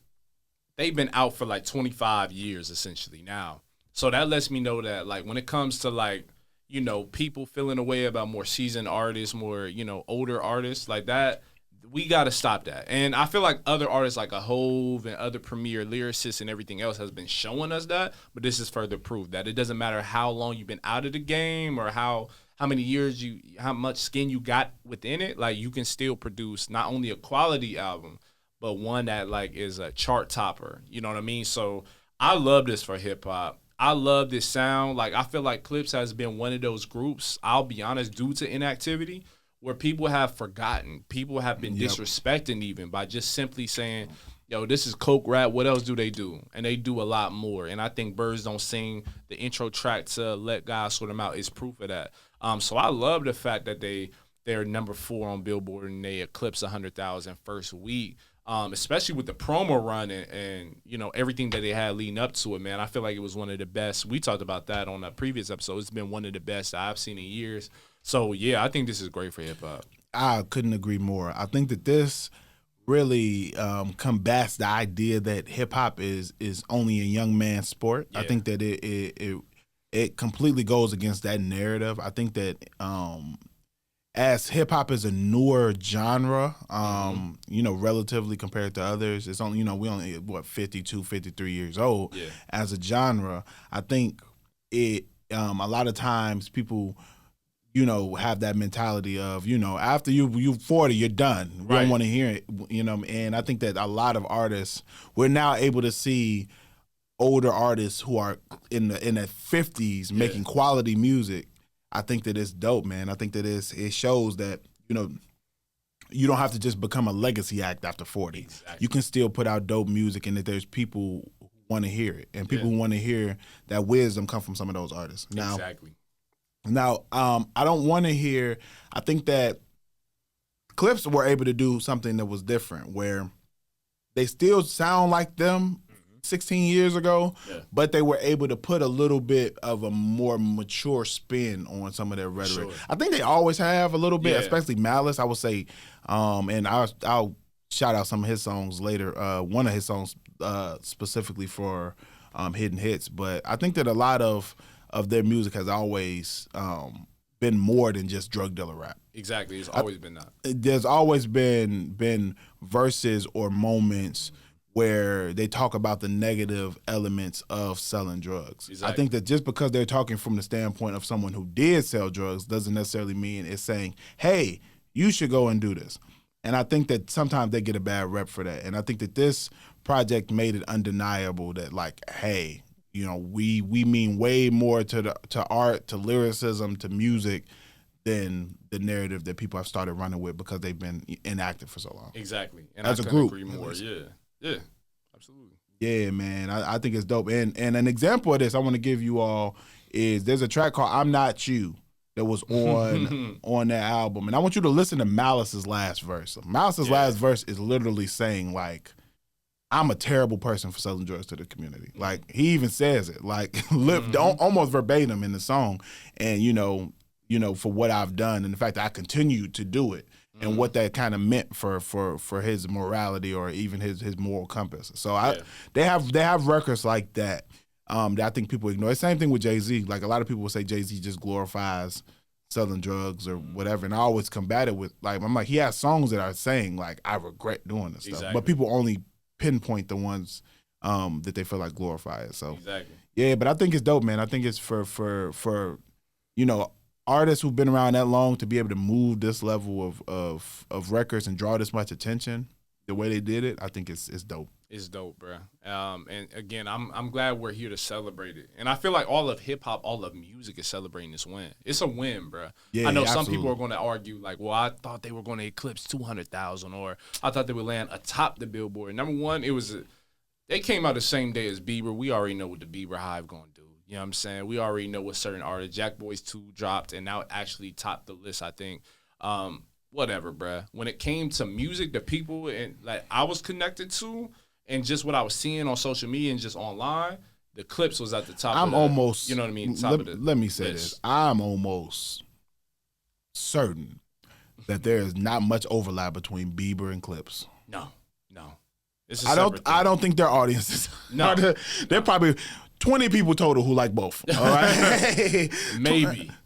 they've been out for like 25 years essentially now. So that lets me know that like when it comes to like, you know, people feeling a way about more seasoned artists, more, you know, older artists like that, we got to stop that. And I feel like other artists like a Hove and other premier lyricists and everything else has been showing us that, but this is further proof that it doesn't matter how long you've been out of the game or how many years how much skin you got within it, like you can still produce not only a quality album, but one that like is a chart topper. You know what I mean? So I love this for hip hop. I love this sound. Like I feel like Clipse has been one of those groups, I'll be honest, due to inactivity, where people have forgotten. People have been disrespecting even by just simply saying, yo, this is coke rap. What else do they do? And they do a lot more. And I think Birds Don't Sing, the intro track to Let God Sort Them Out, is proof of that. So I love the fact that they're number 4 on Billboard and they eclipse 100,000 first week. Especially with the promo run and you know everything that they had leading up to it, man. I feel like it was one of the best. We talked about that on a previous episode. It's been one of the best I've seen in years. So yeah, I think this is great for hip hop. I couldn't agree more. I think that this really combats the idea that hip hop is only a young man's sport. Yeah. I think that it completely goes against that narrative. I think that as hip hop is a newer genre, you know, relatively compared to others, it's only, you know, we only 52, 53 years old as a genre. I think it a lot of times people, you know, have that mentality of, you know, after you 40, you're done. We don't want to hear it, you know. And I think that a lot of artists, we're now able to see older artists who are in their 50s making quality music. I think that it's dope, man. I think that it shows that, you know, you don't have to just become a legacy act after 40. Exactly. You can still put out dope music, and that there's people who want to hear it, and people who want to hear that wisdom come from some of those artists. Now, I don't want to hear. I think that Clipse were able to do something that was different, where they still sound like them 16 years ago, but they were able to put a little bit of a more mature spin on some of their rhetoric. Sure. I think they always have a little bit, especially Malice, I would say. And I'll shout out some of his songs later, one of his songs specifically for Hidden Hits. But I think that a lot of their music has always been more than just drug dealer rap. Exactly. It's always been that. There's always been verses or moments where they talk about the negative elements of selling drugs. Exactly. I think that just because they're talking from the standpoint of someone who did sell drugs doesn't necessarily mean it's saying, hey, you should go and do this. And I think that sometimes they get a bad rep for that. And I think that this project made it undeniable that, like, hey, you know, we mean way more to art, to lyricism, to music than the narrative that people have started running with because they've been inactive for so long. Exactly. And as I a couldn't group, agree more. Yeah, absolutely. Yeah, man, I think it's dope. And an example of this I want to give you all is there's a track called "I'm Not You" that was on that album, and I want you to listen to Malice's last verse. Malice's last verse is literally saying like, I'm a terrible person for selling drugs to the community. Like he even says it, like almost verbatim in the song. And you know, for what I've done and the fact that I continue to do it and what that kind of meant for his morality or even his moral compass. So they have records like that that I think people ignore. Same thing with Jay-Z. Like a lot of people will say Jay-Z just glorifies selling drugs or whatever, and I always combat it with like I'm like he has songs that are saying like I regret doing this stuff, but people only pinpoint the ones that they feel like glorify it. So yeah, but I think it's dope, man. I think it's for you know, artists who've been around that long to be able to move this level of records and draw this much attention the way they did it. I think it's dope. It's dope, bro. And again, I'm glad we're here to celebrate it. And I feel like all of hip hop, all of music is celebrating this win. It's a win, bro. Yeah, I know absolutely. some people are going to argue like, well, I thought they were going to eclipse 200,000, or I thought they would land atop the Billboard. Number one, they came out the same day as Bieber. We already know what the Bieber Hive going to do. You know what I'm saying? We already know what certain artists, Jack Boys 2 dropped, and now it actually topped the list, I think. Whatever, bruh. When it came to music, the people and like I was connected to, and just what I was seeing on social media and just online, the Clipse was at the top. I'm almost, you know what I mean? Let me say this. I'm almost certain that there is not much overlap between Bieber and Clipse. No. I don't think their audiences. No, they're probably 20 people total who like both. All right,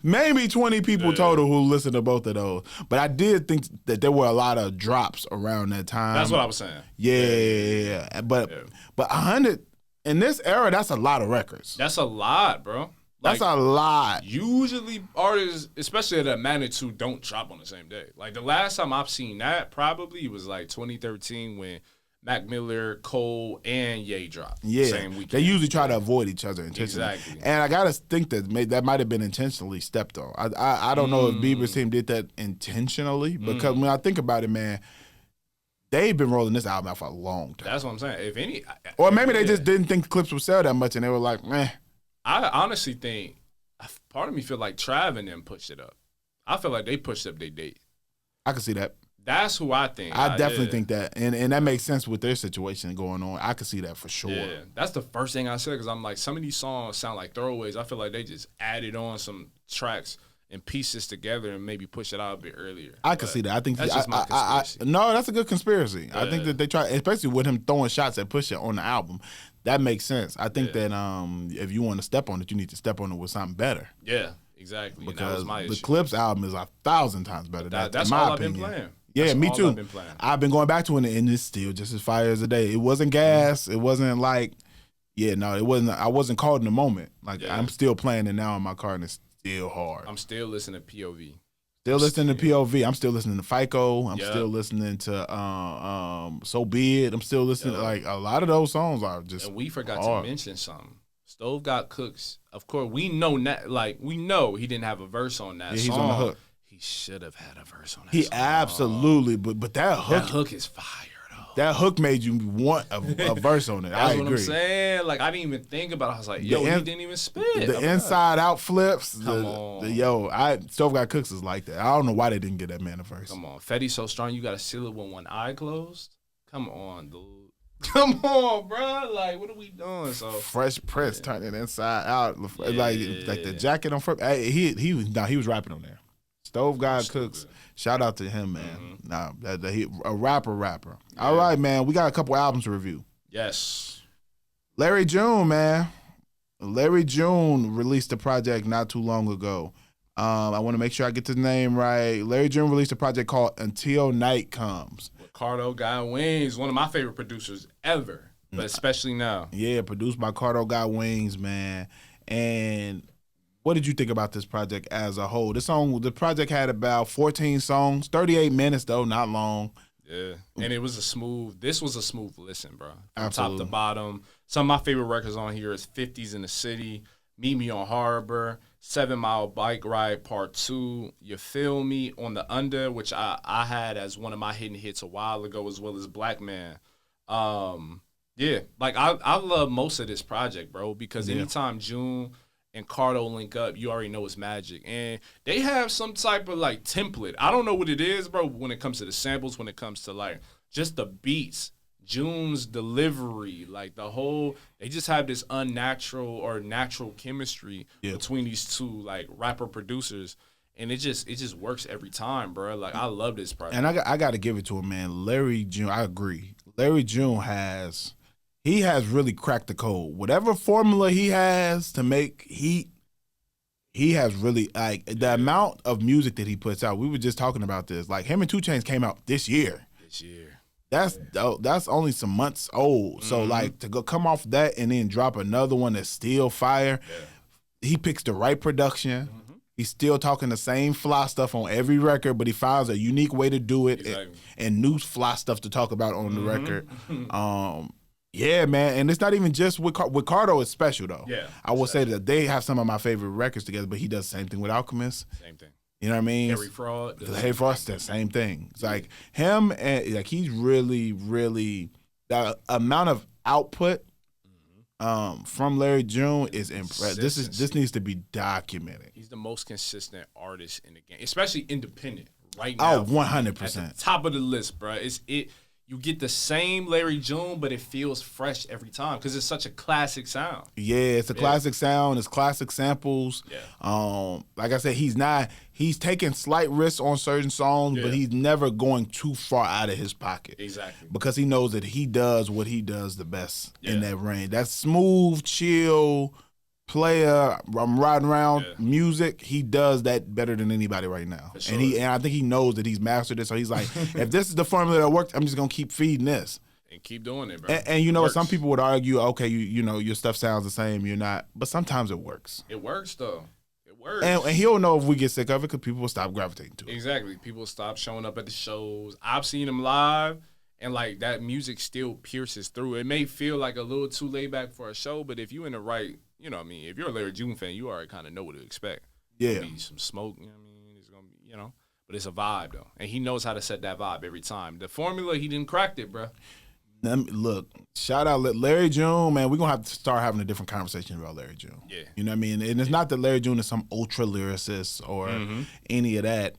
maybe 20 people total who listen to both of those. But I did think that there were a lot of drops around that time. That's what I was saying. Yeah. But 100 in this era, that's a lot of records. That's a lot, bro. That's a lot. Usually artists, especially at that magnitude, don't drop on the same day. Like the last time I've seen that probably was like 2013 when Mac Miller, Cole, and Ye dropped. Yeah, same weekend. They usually try to avoid each other intentionally. Exactly. And I gotta think that might have been intentionally Sekpta. I don't know if Bieber's team did that intentionally because when I think about it, man, they've been rolling this album out for a long time. That's what I'm saying. If any, or maybe they just didn't think the Clipse would sell that much, and they were like, meh. I honestly think part of me feel like Trav and them pushed it up. I feel like they pushed up their date. I can see that. That's who I think. I definitely think that. And that makes sense with their situation going on. I can see that for sure. Yeah, that's the first thing I said because I'm like, some of these songs sound like throwaways. I feel like they just added on some tracks and pieces together and maybe push it out a bit earlier. I can see that. I think that's just my conspiracy. No, that's a good conspiracy. Yeah. I think that they try, especially with him throwing shots at Pusha on the album. That makes sense. I think that if you want to step on it, you need to step on it with something better. Yeah, exactly. Because and that was my the issue. Clipse album is 1,000 times better. That's my all opinion. I've been playing. Yeah, That's me all too. I've been going back to it, and it's still just as fire as a day. It wasn't gas. It wasn't like, it wasn't. I wasn't caught in the moment. Like I'm still playing it now in my car, and it's still hard. I'm still listening to POV. Still listening to POV. I'm still listening to FICO. I'm still listening to So Be It. I'm still listening to like a lot of those songs are just. And we forgot to mention something. Stove Got Cooks. Of course, we know we know he didn't have a verse on that song. He's on the hook. He should have had a verse on that song. He absolutely, but that hook is fire though. That hook made you want a verse on it. That's I agree. What I'm saying. Like I didn't even think about it. I was like, he didn't even spit. The inside out flips. Stove Got Cooks is like that. I don't know why they didn't get that man a verse. Come on, Fetty's so strong. You got to seal it with one eye closed. Come on, dude. Come on, bro. Like, what are we doing? So Fresh Prince turning inside out, like the jacket on front. Hey, he was rapping on there. Stove Got Cooks. Shout out to him, man. He a rapper. Yeah. All right, man. We got a couple albums to review. Yes. Larry June, man. Larry June released a project not too long ago. I want to make sure I get the name right. Larry June released a project called Until Night Comes. Ricardo Got Wings, one of my favorite producers ever, but especially now. Yeah, produced by Ricardo Got Wings, man. And what did you think about this project as a whole? The project had about 14 songs, 38 minutes though, not long. Yeah, and this was a smooth listen, bro. From Absolutely. top to bottom. Some of my favorite records on here is 50s in the City, Meet Me on Harbor, 7 Mile Bike Ride Part 2, You Feel Me, On the Under, which I had as one of my hidden hits a while ago, as well as Black Man. Yeah, like I love most of this project, bro, because anytime June and Cardo link up, you already know it's magic. And they have some type of like template. I don't know what it is, bro, when it comes to the samples, when it comes to like just the beats, June's delivery, like the whole, they just have this unnatural or natural chemistry between these two like rapper producers. And it just works every time, bro. Like I love this project. And I got to give it to him, man. Larry June, I agree. Larry June has really cracked the code. Whatever formula he has to make heat, he has really, like, the amount of music that he puts out. We were just talking about this. Like, him and 2 Chainz came out this year. That's only some months old. So, like, to come off that and then drop another one that's still fire, he picks the right production. He's still talking the same fly stuff on every record, but he finds a unique way to do it and new fly stuff to talk about on the record. Yeah, man, and it's not even just with Cardo. It's special though. Yeah, I will say that they have some of my favorite records together, but he does the same thing with Alchemist. Same thing. You know what I mean? Harry Fraud. Harry Fraud's the same thing. It's like him and like he's really, really the amount of output from Larry June is impressive. This needs to be documented. He's the most consistent artist in the game, especially independent right now. Oh, 100%. At the top of the list, bro. You get the same Larry June, but it feels fresh every time because it's such a classic sound. Yeah, it's a classic sound. It's classic samples. Yeah. Like I said, he's taking slight risks on certain songs, but he's never going too far out of his pocket. Exactly. Because he knows that he does what he does the best in that range. That smooth, chill player, I'm riding around music, he does that better than anybody right now. Sure. And I think he knows that he's mastered it. So he's like, if this is the formula that worked, I'm just gonna keep feeding this. And keep doing it, bro. And you know, some people would argue, okay, you know, your stuff sounds the same, you're not. But sometimes it works. It works though. It works. And he'll know if we get sick of it because people will stop gravitating to it. Exactly. People stop showing up at the shows. I've seen him live. And, like, that music still pierces through. It may feel like a little too laid back for a show, but if you're in the right, you know what I mean, if you're a Larry June fan, you already kind of know what to expect. Yeah. There'll be some smoke, you know what I mean? It's going to be, you know. But it's a vibe, though. And he knows how to set that vibe every time. The formula, he didn't crack it, bro. Look, shout out Larry June, man. We're going to have to start having a different conversation about Larry June. Yeah. You know what I mean? And it's not that Larry June is some ultra lyricist or any of that,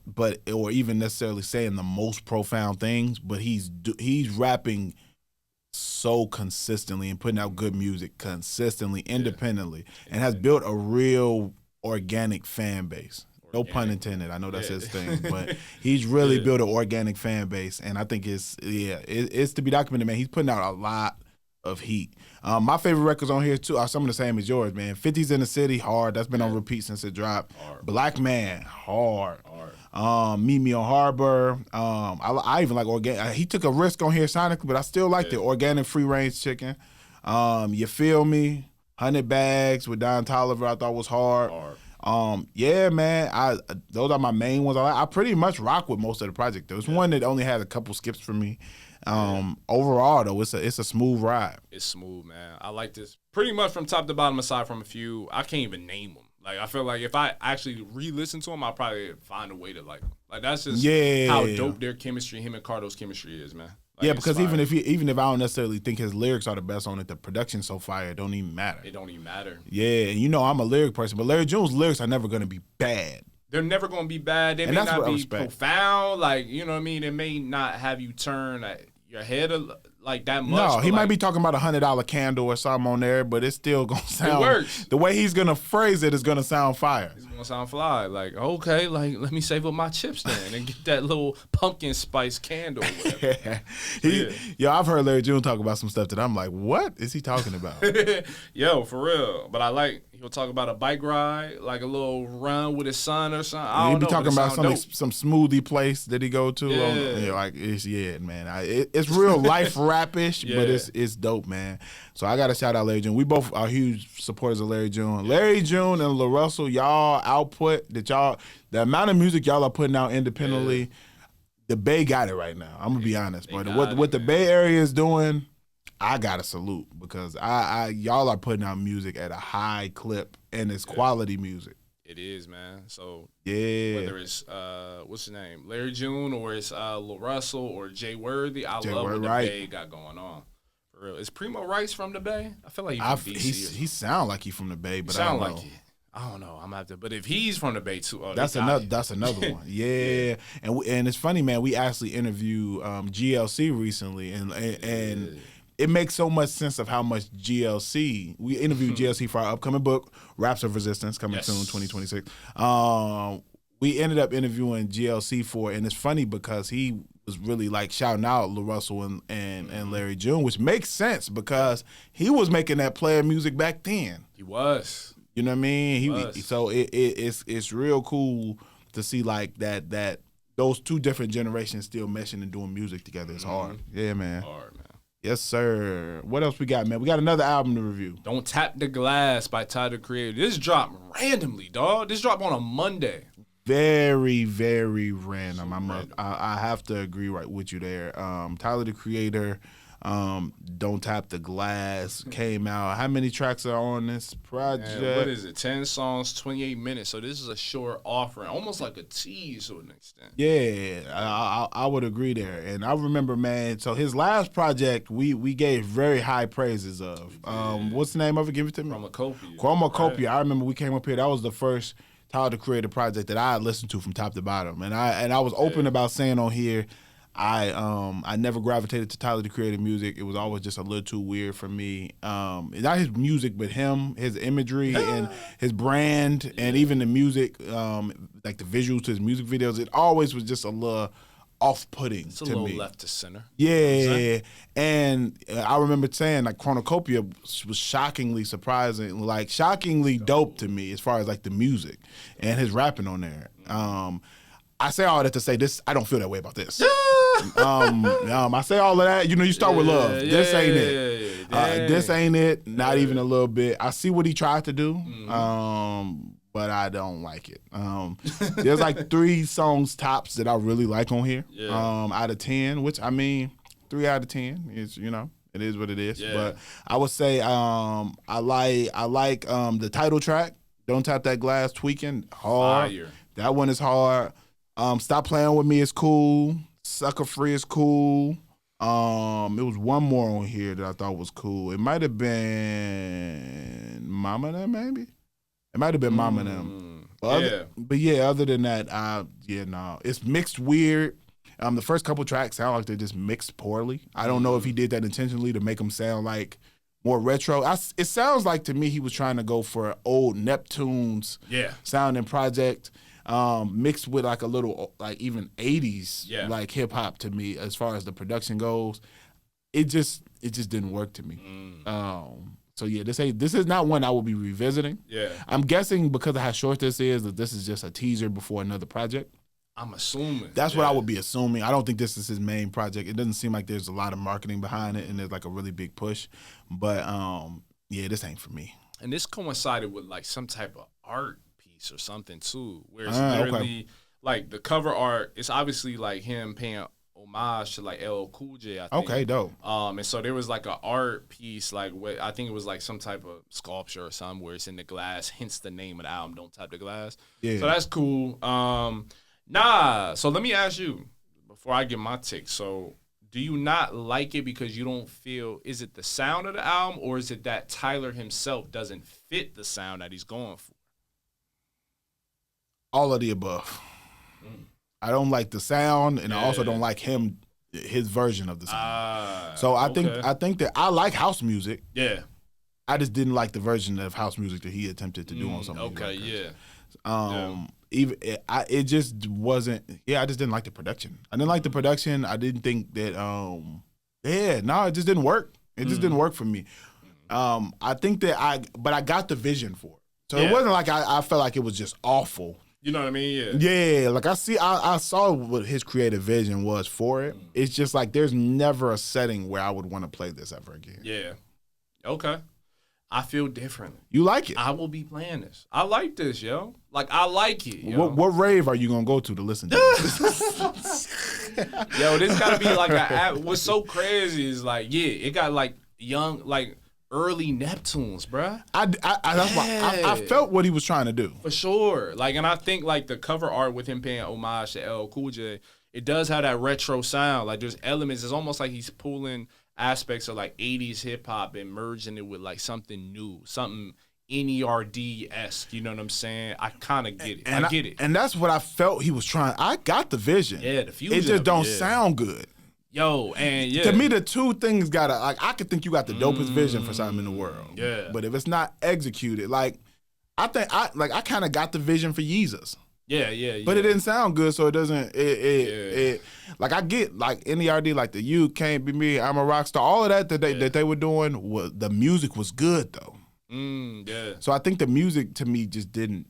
or even necessarily saying the most profound things, but he's rapping so consistently and putting out good music consistently, independently, and has built a real organic fan base. No pun intended. I know that's his thing, but he's really built an organic fan base, and I think it's to be documented, man. He's putting out a lot of heat. My favorite records on here too are some of the same as yours, man. 50s in the City, hard. That's been on repeat since it dropped. Hard. Black Man, hard. Meet Me on Harbor. I even like organic. He took a risk on here sonically, but I still liked it. Organic Free Range Chicken. You Feel Me? 100 Bags with Don Toliver I thought was hard. Yeah, man. Those are my main ones. I pretty much rock with most of the project. There's one that only had a couple skips for me. Overall, though, it's a smooth ride. It's smooth, man. I like this pretty much from top to bottom. Aside from a few, I can't even name them. Like, I feel like if I actually re-listen to them, I'll probably find a way to like them. Like, that's just how dope their chemistry, him and Cardo's chemistry is, man. Like, yeah, because even if I don't necessarily think his lyrics are the best on it, the production's so fire, it don't even matter. It don't even matter. Yeah, and you know I'm a lyric person, but Larry June's lyrics are never going to be bad. They're never going to be bad. They may not be profound. Like, you know what I mean? It may not have you turn your head like that much. No, he might be talking about $100 candle or something on there, but it's still going to sound. It works. The way he's going to phrase it is going to sound fire. It's going to sound fly. Like, okay, like, let me save up my chips then and get that little pumpkin spice candle or whatever. Yo, I've heard Larry June talk about some stuff that I'm like, what is he talking about? Yo, for real. But he'll talk about a bike ride, like a little run with his son or something. I don't know. He'll be talking about some smoothie place that he go to. Yeah. Man. It's real life rapish, but it's dope, man. So I got to shout out Larry June. We both are huge supporters of Larry June. Yeah. Larry June and La Russell, y'all output the amount of music y'all are putting out independently, the Bay got it right now. I'm gonna be honest, but what the man. Bay Area is doing, I gotta salute because I y'all are putting out music at a high clip and it's quality music. It is, man. So yeah, whether it's what's his name, Larry June, or it's Lil Russell or Jay Worthy, I love what the Bay got going on. For real, is Primo Rice from the Bay? I feel like he's from DC. He sound like he from the Bay, but sound like it. I don't know. I'm gonna have to. But if he's from the Bay too, that's another one. Yeah, and it's funny, man. We actually interviewed GLC recently, and it makes so much sense of how much GLC. We interviewed GLC for our upcoming book, Raps of Resistance, coming soon, 2026. We ended up interviewing GLC for, and it's funny because he was really like shouting out Lil Russell and Larry June, which makes sense because he was making that player music back then. He was. You know what I mean? So it's real cool to see like that those two different generations still meshing and doing music together. It's hard. Yeah, man. Hard, man. Yes, sir. What else we got, man? We got another album to review. Don't Tap the Glass by Tyler, the Creator. This dropped randomly, dog. This dropped on a Monday. Very, very random. I have to agree right with you there. Tyler, the Creator, Don't Tap the Glass came out. How many tracks are on this project? Man, what is it? 10 songs, 28 minutes. So this is a short offering, almost like a tease to an extent. Yeah, I would agree there. And I remember, man, so his last project we gave very high praises of. What's the name of it? Give it to me. Chromacopia. Right. I remember we came up here. That was the first Tyler, the Creator project that I listened to from top to bottom. And I was open about saying on here, I never gravitated to Tyler, the Creator music. It was always just a little too weird for me. Not his music, but his imagery and his brand and even the music, like the visuals to his music videos. It always was just a little off-putting to me. It's a little left to center. Yeah, and I remember saying like Cornucopia was shockingly surprising, like shockingly dope to me as far as like the music and his rapping on there. I say all that to say this. I don't feel that way about this. I say all of that. You know, you start with love. This ain't it. This ain't it. Not even a little bit. I see what he tried to do. But I don't like it. There's like 3 songs tops that I really like on here. Out of 10, which I mean, 3 out of 10 is, you know, it is what it is. Yeah. But I would say I like the title track, Don't Tap That Glass, Tweaking, hard. Fire. That one is hard. Stop Playing With Me is cool. Sucker Free is cool. It was one more on here that I thought was cool. It might have been Mama Them, maybe. It might have been Mama Them. But other than that, no. It's mixed weird. The first couple tracks sound like they're just mixed poorly. I don't know if he did that intentionally to make them sound like more retro. It sounds like to me he was trying to go for old Neptune's sounding project, mixed with like a little like even 80s like hip hop to me as far as the production goes. It just didn't work to me. So yeah, this is not one I will be revisiting. Yeah, I'm guessing because of how short this is that this is just a teaser before another project. I'm assuming. That's what I would be assuming. I don't think this is his main project. It doesn't seem like there's a lot of marketing behind it and there's like a really big push. But this ain't for me. And this coincided with like some type of art piece or something too, where it's literally like the cover art. It's obviously like him paying homage to like LL Cool J, I think. Okay, dope. And so there was like an art piece, like I think it was like some type of sculpture or something where it's in the glass, hence the name of the album, Don't Tap the Glass. Yeah. So that's cool. So let me ask you, before I get my take, so do you not like it because you don't feel, is it the sound of the album or is it that Tyler himself doesn't fit the sound that he's going for? All of the above. I don't like the sound, and I also don't like his version of the sound. So I think that I like house music. Yeah. I just didn't like the version of house music that he attempted to do on some of these records. It just wasn't. I just didn't like the production. I didn't like the production. I didn't think that. It just didn't work. It just didn't work for me. I think that I got the vision for it. So it wasn't like I felt like it was just awful. You know what I mean? Yeah, like I saw what his creative vision was for it. It's just like there's never a setting where I would want to play this ever again. Yeah. Okay. I feel different. You like it? I will be playing this. I like this, yo. Like, I like it, yo. What rave are you gonna go to listen to this? Yo, this gotta be like what's so crazy is like, yeah, it got like young, like early Neptunes, bruh. That's why I felt what he was trying to do. For sure. Like, and I think like the cover art with him paying homage to LL Cool J, it does have that retro sound. Like, there's elements. It's almost like he's pulling aspects of like 80s hip hop and merging it with like something new, something NERD-esque. You know what I'm saying? I kind of get it. I get it. And that's what I felt he was trying. I got the vision. Yeah, the fusion. It just don't sound good. Yo, and yeah. To me, the two things gotta, like, I could think you got the dopest vision for something in the world. Yeah. But if it's not executed, like, I think I kind of got the vision for Yeezus. Yeah. But it didn't sound good, so it doesn't. Like, I get like NERD, like the You Can't Be Me, I'm a Rock Star, all of that they were doing. The music was good though. Yeah. So I think the music to me just didn't.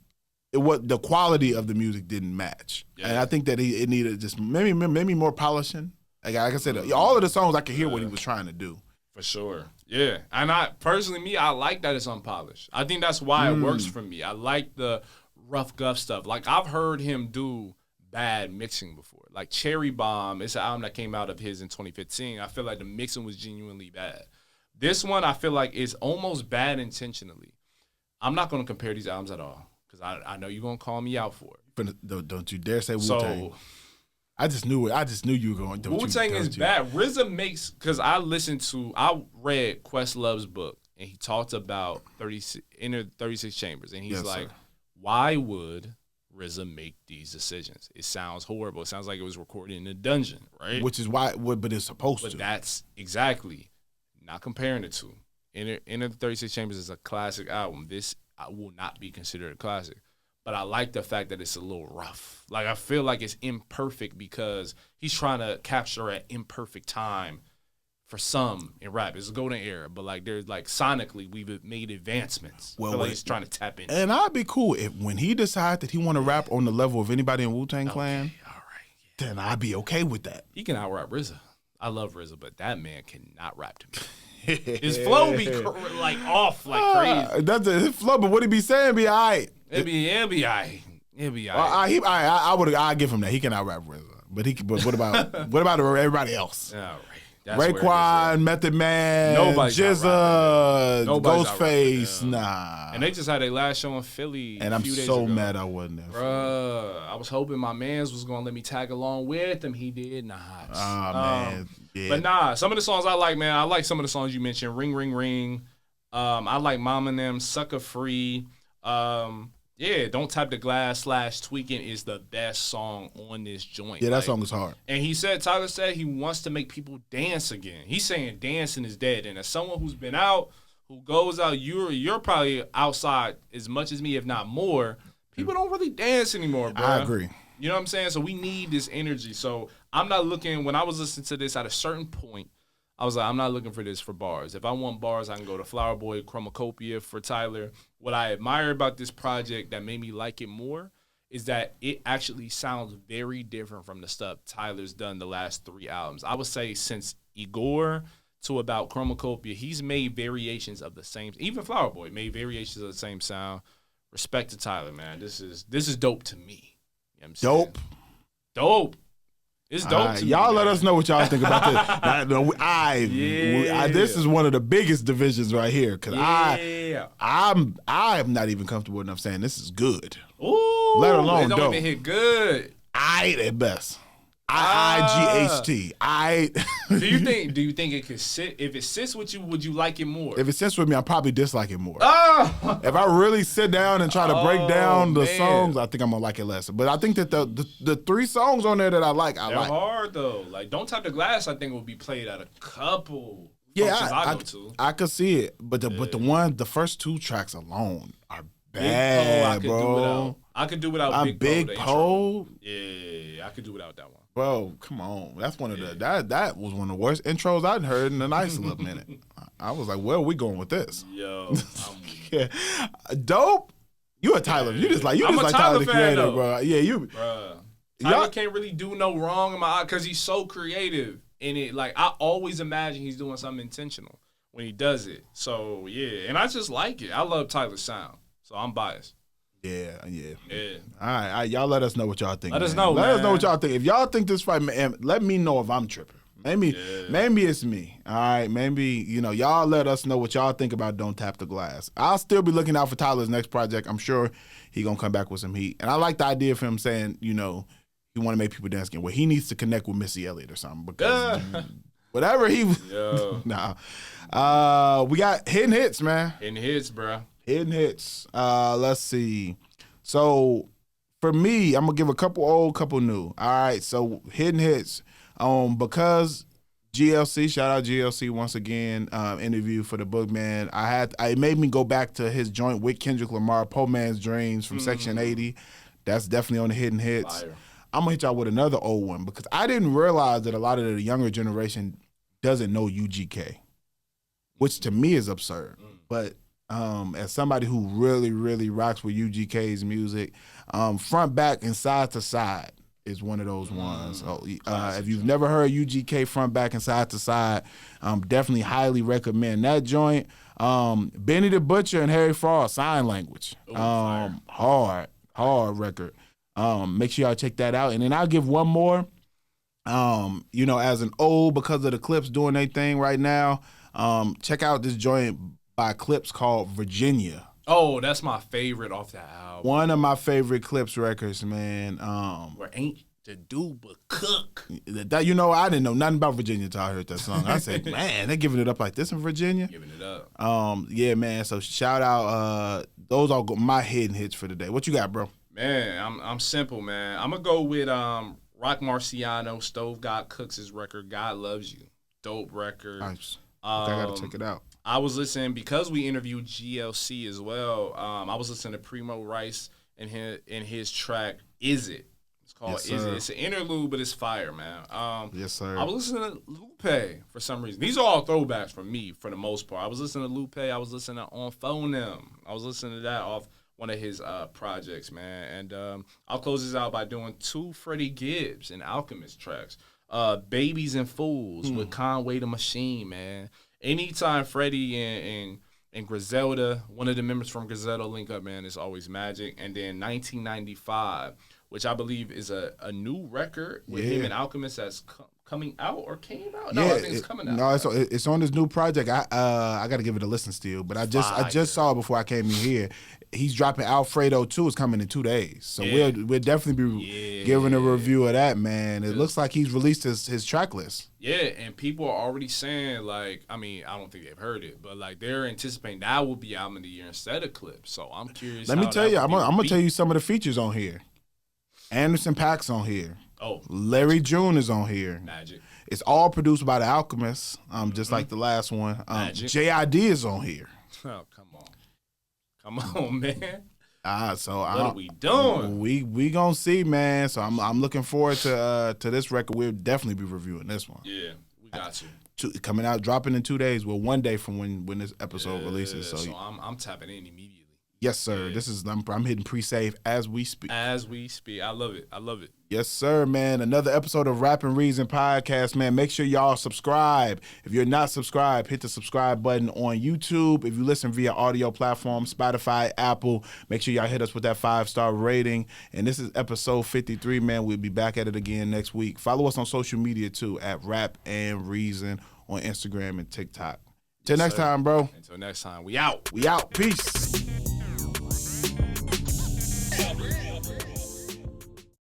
The quality of the music didn't match, and I think that it needed just maybe more polishing. Like I said, all of the songs I could hear what he was trying to do. For sure. Yeah. And I personally, I like that it's unpolished. I think that's why it works for me. I like the rough guff stuff. Like, I've heard him do bad mixing before. Like Cherry Bomb, it's an album that came out of his in 2015. I feel like the mixing was genuinely bad. This one, I feel like is almost bad intentionally. I'm not going to compare these albums at all because I know you're going to call me out for it. But don't you dare say Wu-Tang. I just knew it. I just knew you were going. Wu-Tang is bad. RZA makes, because I read Questlove's book, and he talked about inner 36 chambers, and he's like, why would RZA make these decisions? It sounds horrible. It sounds like it was recorded in a dungeon, right? Which is why, but it's supposed to. But that's exactly, not comparing the two. Inner 36 Chambers is a classic album. This will not be considered a classic. But I like the fact that it's a little rough. Like, I feel like it's imperfect because he's trying to capture an imperfect time for some in rap. It's a golden era, but like there's like sonically we've made advancements. Well, I feel like he's trying to tap in. And I'd be cool if when he decides that he want to rap on the level of anybody in Wu-Tang Clan, all right, then I'd be okay with that. He can out-rap RZA. I love RZA, but that man cannot rap to me. His flow be like off like crazy. That's his flow, but what he be saying be all right. It'd be all right. I'd give him that. He can out-rap RZA. But what about everybody else? All right. Raekwon, Method Man, GZA, Ghostface, nah. And they just had their last show in Philly. And I'm so mad I wasn't there. Bruh, I was hoping my mans was gonna let me tag along with them. He did not. Man. Yeah. But nah, some of the songs I like, man. I like some of the songs you mentioned. Ring, Ring, Ring. I like Mom and Them, Sucker Free. Yeah, Don't Tap the Glass / Tweaking is the best song on this joint. Yeah, that song is hard. And Tyler said he wants to make people dance again. He's saying dancing is dead. And as someone who's been out, who goes out, you're probably outside as much as me, if not more. People don't really dance anymore, bro. I agree. You know what I'm saying? So we need this energy. So I'm not looking, when I was listening to this at a certain point, I was like, I'm not looking for this for bars. If I want bars, I can go to Flower Boy, Chromacopia for Tyler. What I admire about this project that made me like it more is that it actually sounds very different from the stuff Tyler's done the last 3 albums. I would say since Igor to about Chromacopia, he's made variations of the same. Even Flower Boy made variations of the same sound. Respect to Tyler, man. This is dope to me. You know what I'm saying? Dope. It's dope to me, y'all man. let us know what y'all think about this. This is one of the biggest divisions right here because I'm not even comfortable enough saying this is good. Ooh, let alone it don't dope. even hit good. At best. IGHT. Do you think it could sit? If it sits with you, would you like it more? If it sits with me, I'll probably dislike it more. If I really sit down and try to break down the songs, I think I'm gonna like it less. But I think that the 3 songs on there that I like, They're hard though. Like Don't Tap the Glass, I think will be played at a couple. Yeah, I could see it. But the first 2 tracks alone are bad, bro. I could do without Big Poe. Yeah, I could do without that one. Bro, come on. That's one of the that was one of the worst intros I'd heard in a nice little minute. I was like, where are we going with this? Yo, yeah. Dope. You a Tyler. You just like Tyler the Creator, though. Bro. Yeah, you. Tyler can't really do no wrong in my eye because he's so creative. And it, like, I always imagine he's doing something intentional. when he does it. So yeah, and I just like it. I love Tyler's sound, so I'm biased. Yeah. Yeah. All right, y'all let us know what y'all think. Let us man. know, Let us know man. what y'all think. If y'all think this fight, man, let me know if I'm tripping. Maybe it's me. All right, maybe y'all let us know what y'all think about Don't Tap the Glass. I'll still be looking out for Tyler's next project. I'm sure he gonna come back with some heat. And I like the idea of him saying, he want to make people dance again. Well, he needs to connect with Missy Elliott or something because whatever he. Nah. We got hidden hits, man. Hidden hits, bro. Hidden hits. Let's see. So for me, I'm gonna give a couple old, couple new. All right. So hidden hits. Because GLC, shout out GLC once again, interview for the book, man. It made me go back to his joint with Kendrick Lamar, Poor Man's Dreams from Section 80. That's definitely on the hidden hits. Fire. I'm gonna hit y'all with another old one because I didn't realize that a lot of the younger generation doesn't know UGK, which to me is absurd. But as somebody who really, really rocks with UGK's music, front, back, and side to side is one of those ones. So, if you've never heard UGK front, back, and side to side, definitely highly recommend that joint. Benny the Butcher and Harry Frost, Sign Language. Hard record. Make sure y'all check that out. And then I'll give one more. As an old, because of the Clipse doing their thing right now, check out this joint by Clipse called Virginia. Oh, that's my favorite off that album. One of my favorite Clipse records, man. Where ain't to do but cook. I didn't know nothing about Virginia until I heard that song. I said, man, they're giving it up like this in Virginia. Giving it up. Yeah, man. So shout out. Those are my hidden hits for today. What you got, bro? Man, I'm simple, man. I'm gonna go with Rock Marciano, Stove God Cooks' record, God Loves You. Dope record. Nice. I gotta check it out. I was listening because we interviewed GLC as well. I was listening to Primo Rice and his track "Is It." It's called "Is It." It's an interlude, but it's fire, man. Yes, sir. I was listening to Lupe for some reason. These are all throwbacks for me for the most part. I was listening to Lupe. I was listening to On Phone Them. I was listening to that off one of his projects, man. And I'll close this out by doing 2 Freddie Gibbs and Alchemist tracks. Babies and Fools with Conway the Machine, man. Anytime Freddie and Griselda, one of the members from Griselda, link up, man, it's always magic. And then 1995, which I believe is a new record with him and Alchemist that's coming out or came out. No, I think it's coming out. No, it's on this new project. I got to give it a listen still, but I just saw it before I came in here. He's dropping Alfredo 2. It's coming in 2 days, so we'll definitely be giving a review of that, man. It looks like he's released his track list. Yeah, and people are already saying, like, I mean, I don't think they've heard it, but like they're anticipating that will be album of the year instead of Clipse. So I'm curious. Let me tell you, I'm gonna tell you some of the features on here. Anderson .Paak's on here. Oh, Larry June is on here. Magic. It's all produced by the Alchemist, just like the last one. JID is on here. Oh, come on, man. So what are we doing? We gonna see, man. So I'm looking forward to this record. We'll definitely be reviewing this one. Yeah, we got you. Coming out, dropping in 2 days. Well, 1 day from when this episode releases. So I'm tapping in immediately. Yes, sir. Yeah. I'm hitting pre-save as we speak. I love it. Yes, sir, man. Another episode of Rap and Reason Podcast, man. Make sure y'all subscribe. If you're not subscribed, hit the subscribe button on YouTube. If you listen via audio platform, Spotify, Apple, make sure y'all hit us with that 5-star rating. And this is episode 53, man. We'll be back at it again next week. Follow us on social media, too, at Rap and Reason on Instagram and TikTok. Till next time, bro. Until next time, we out. Peace.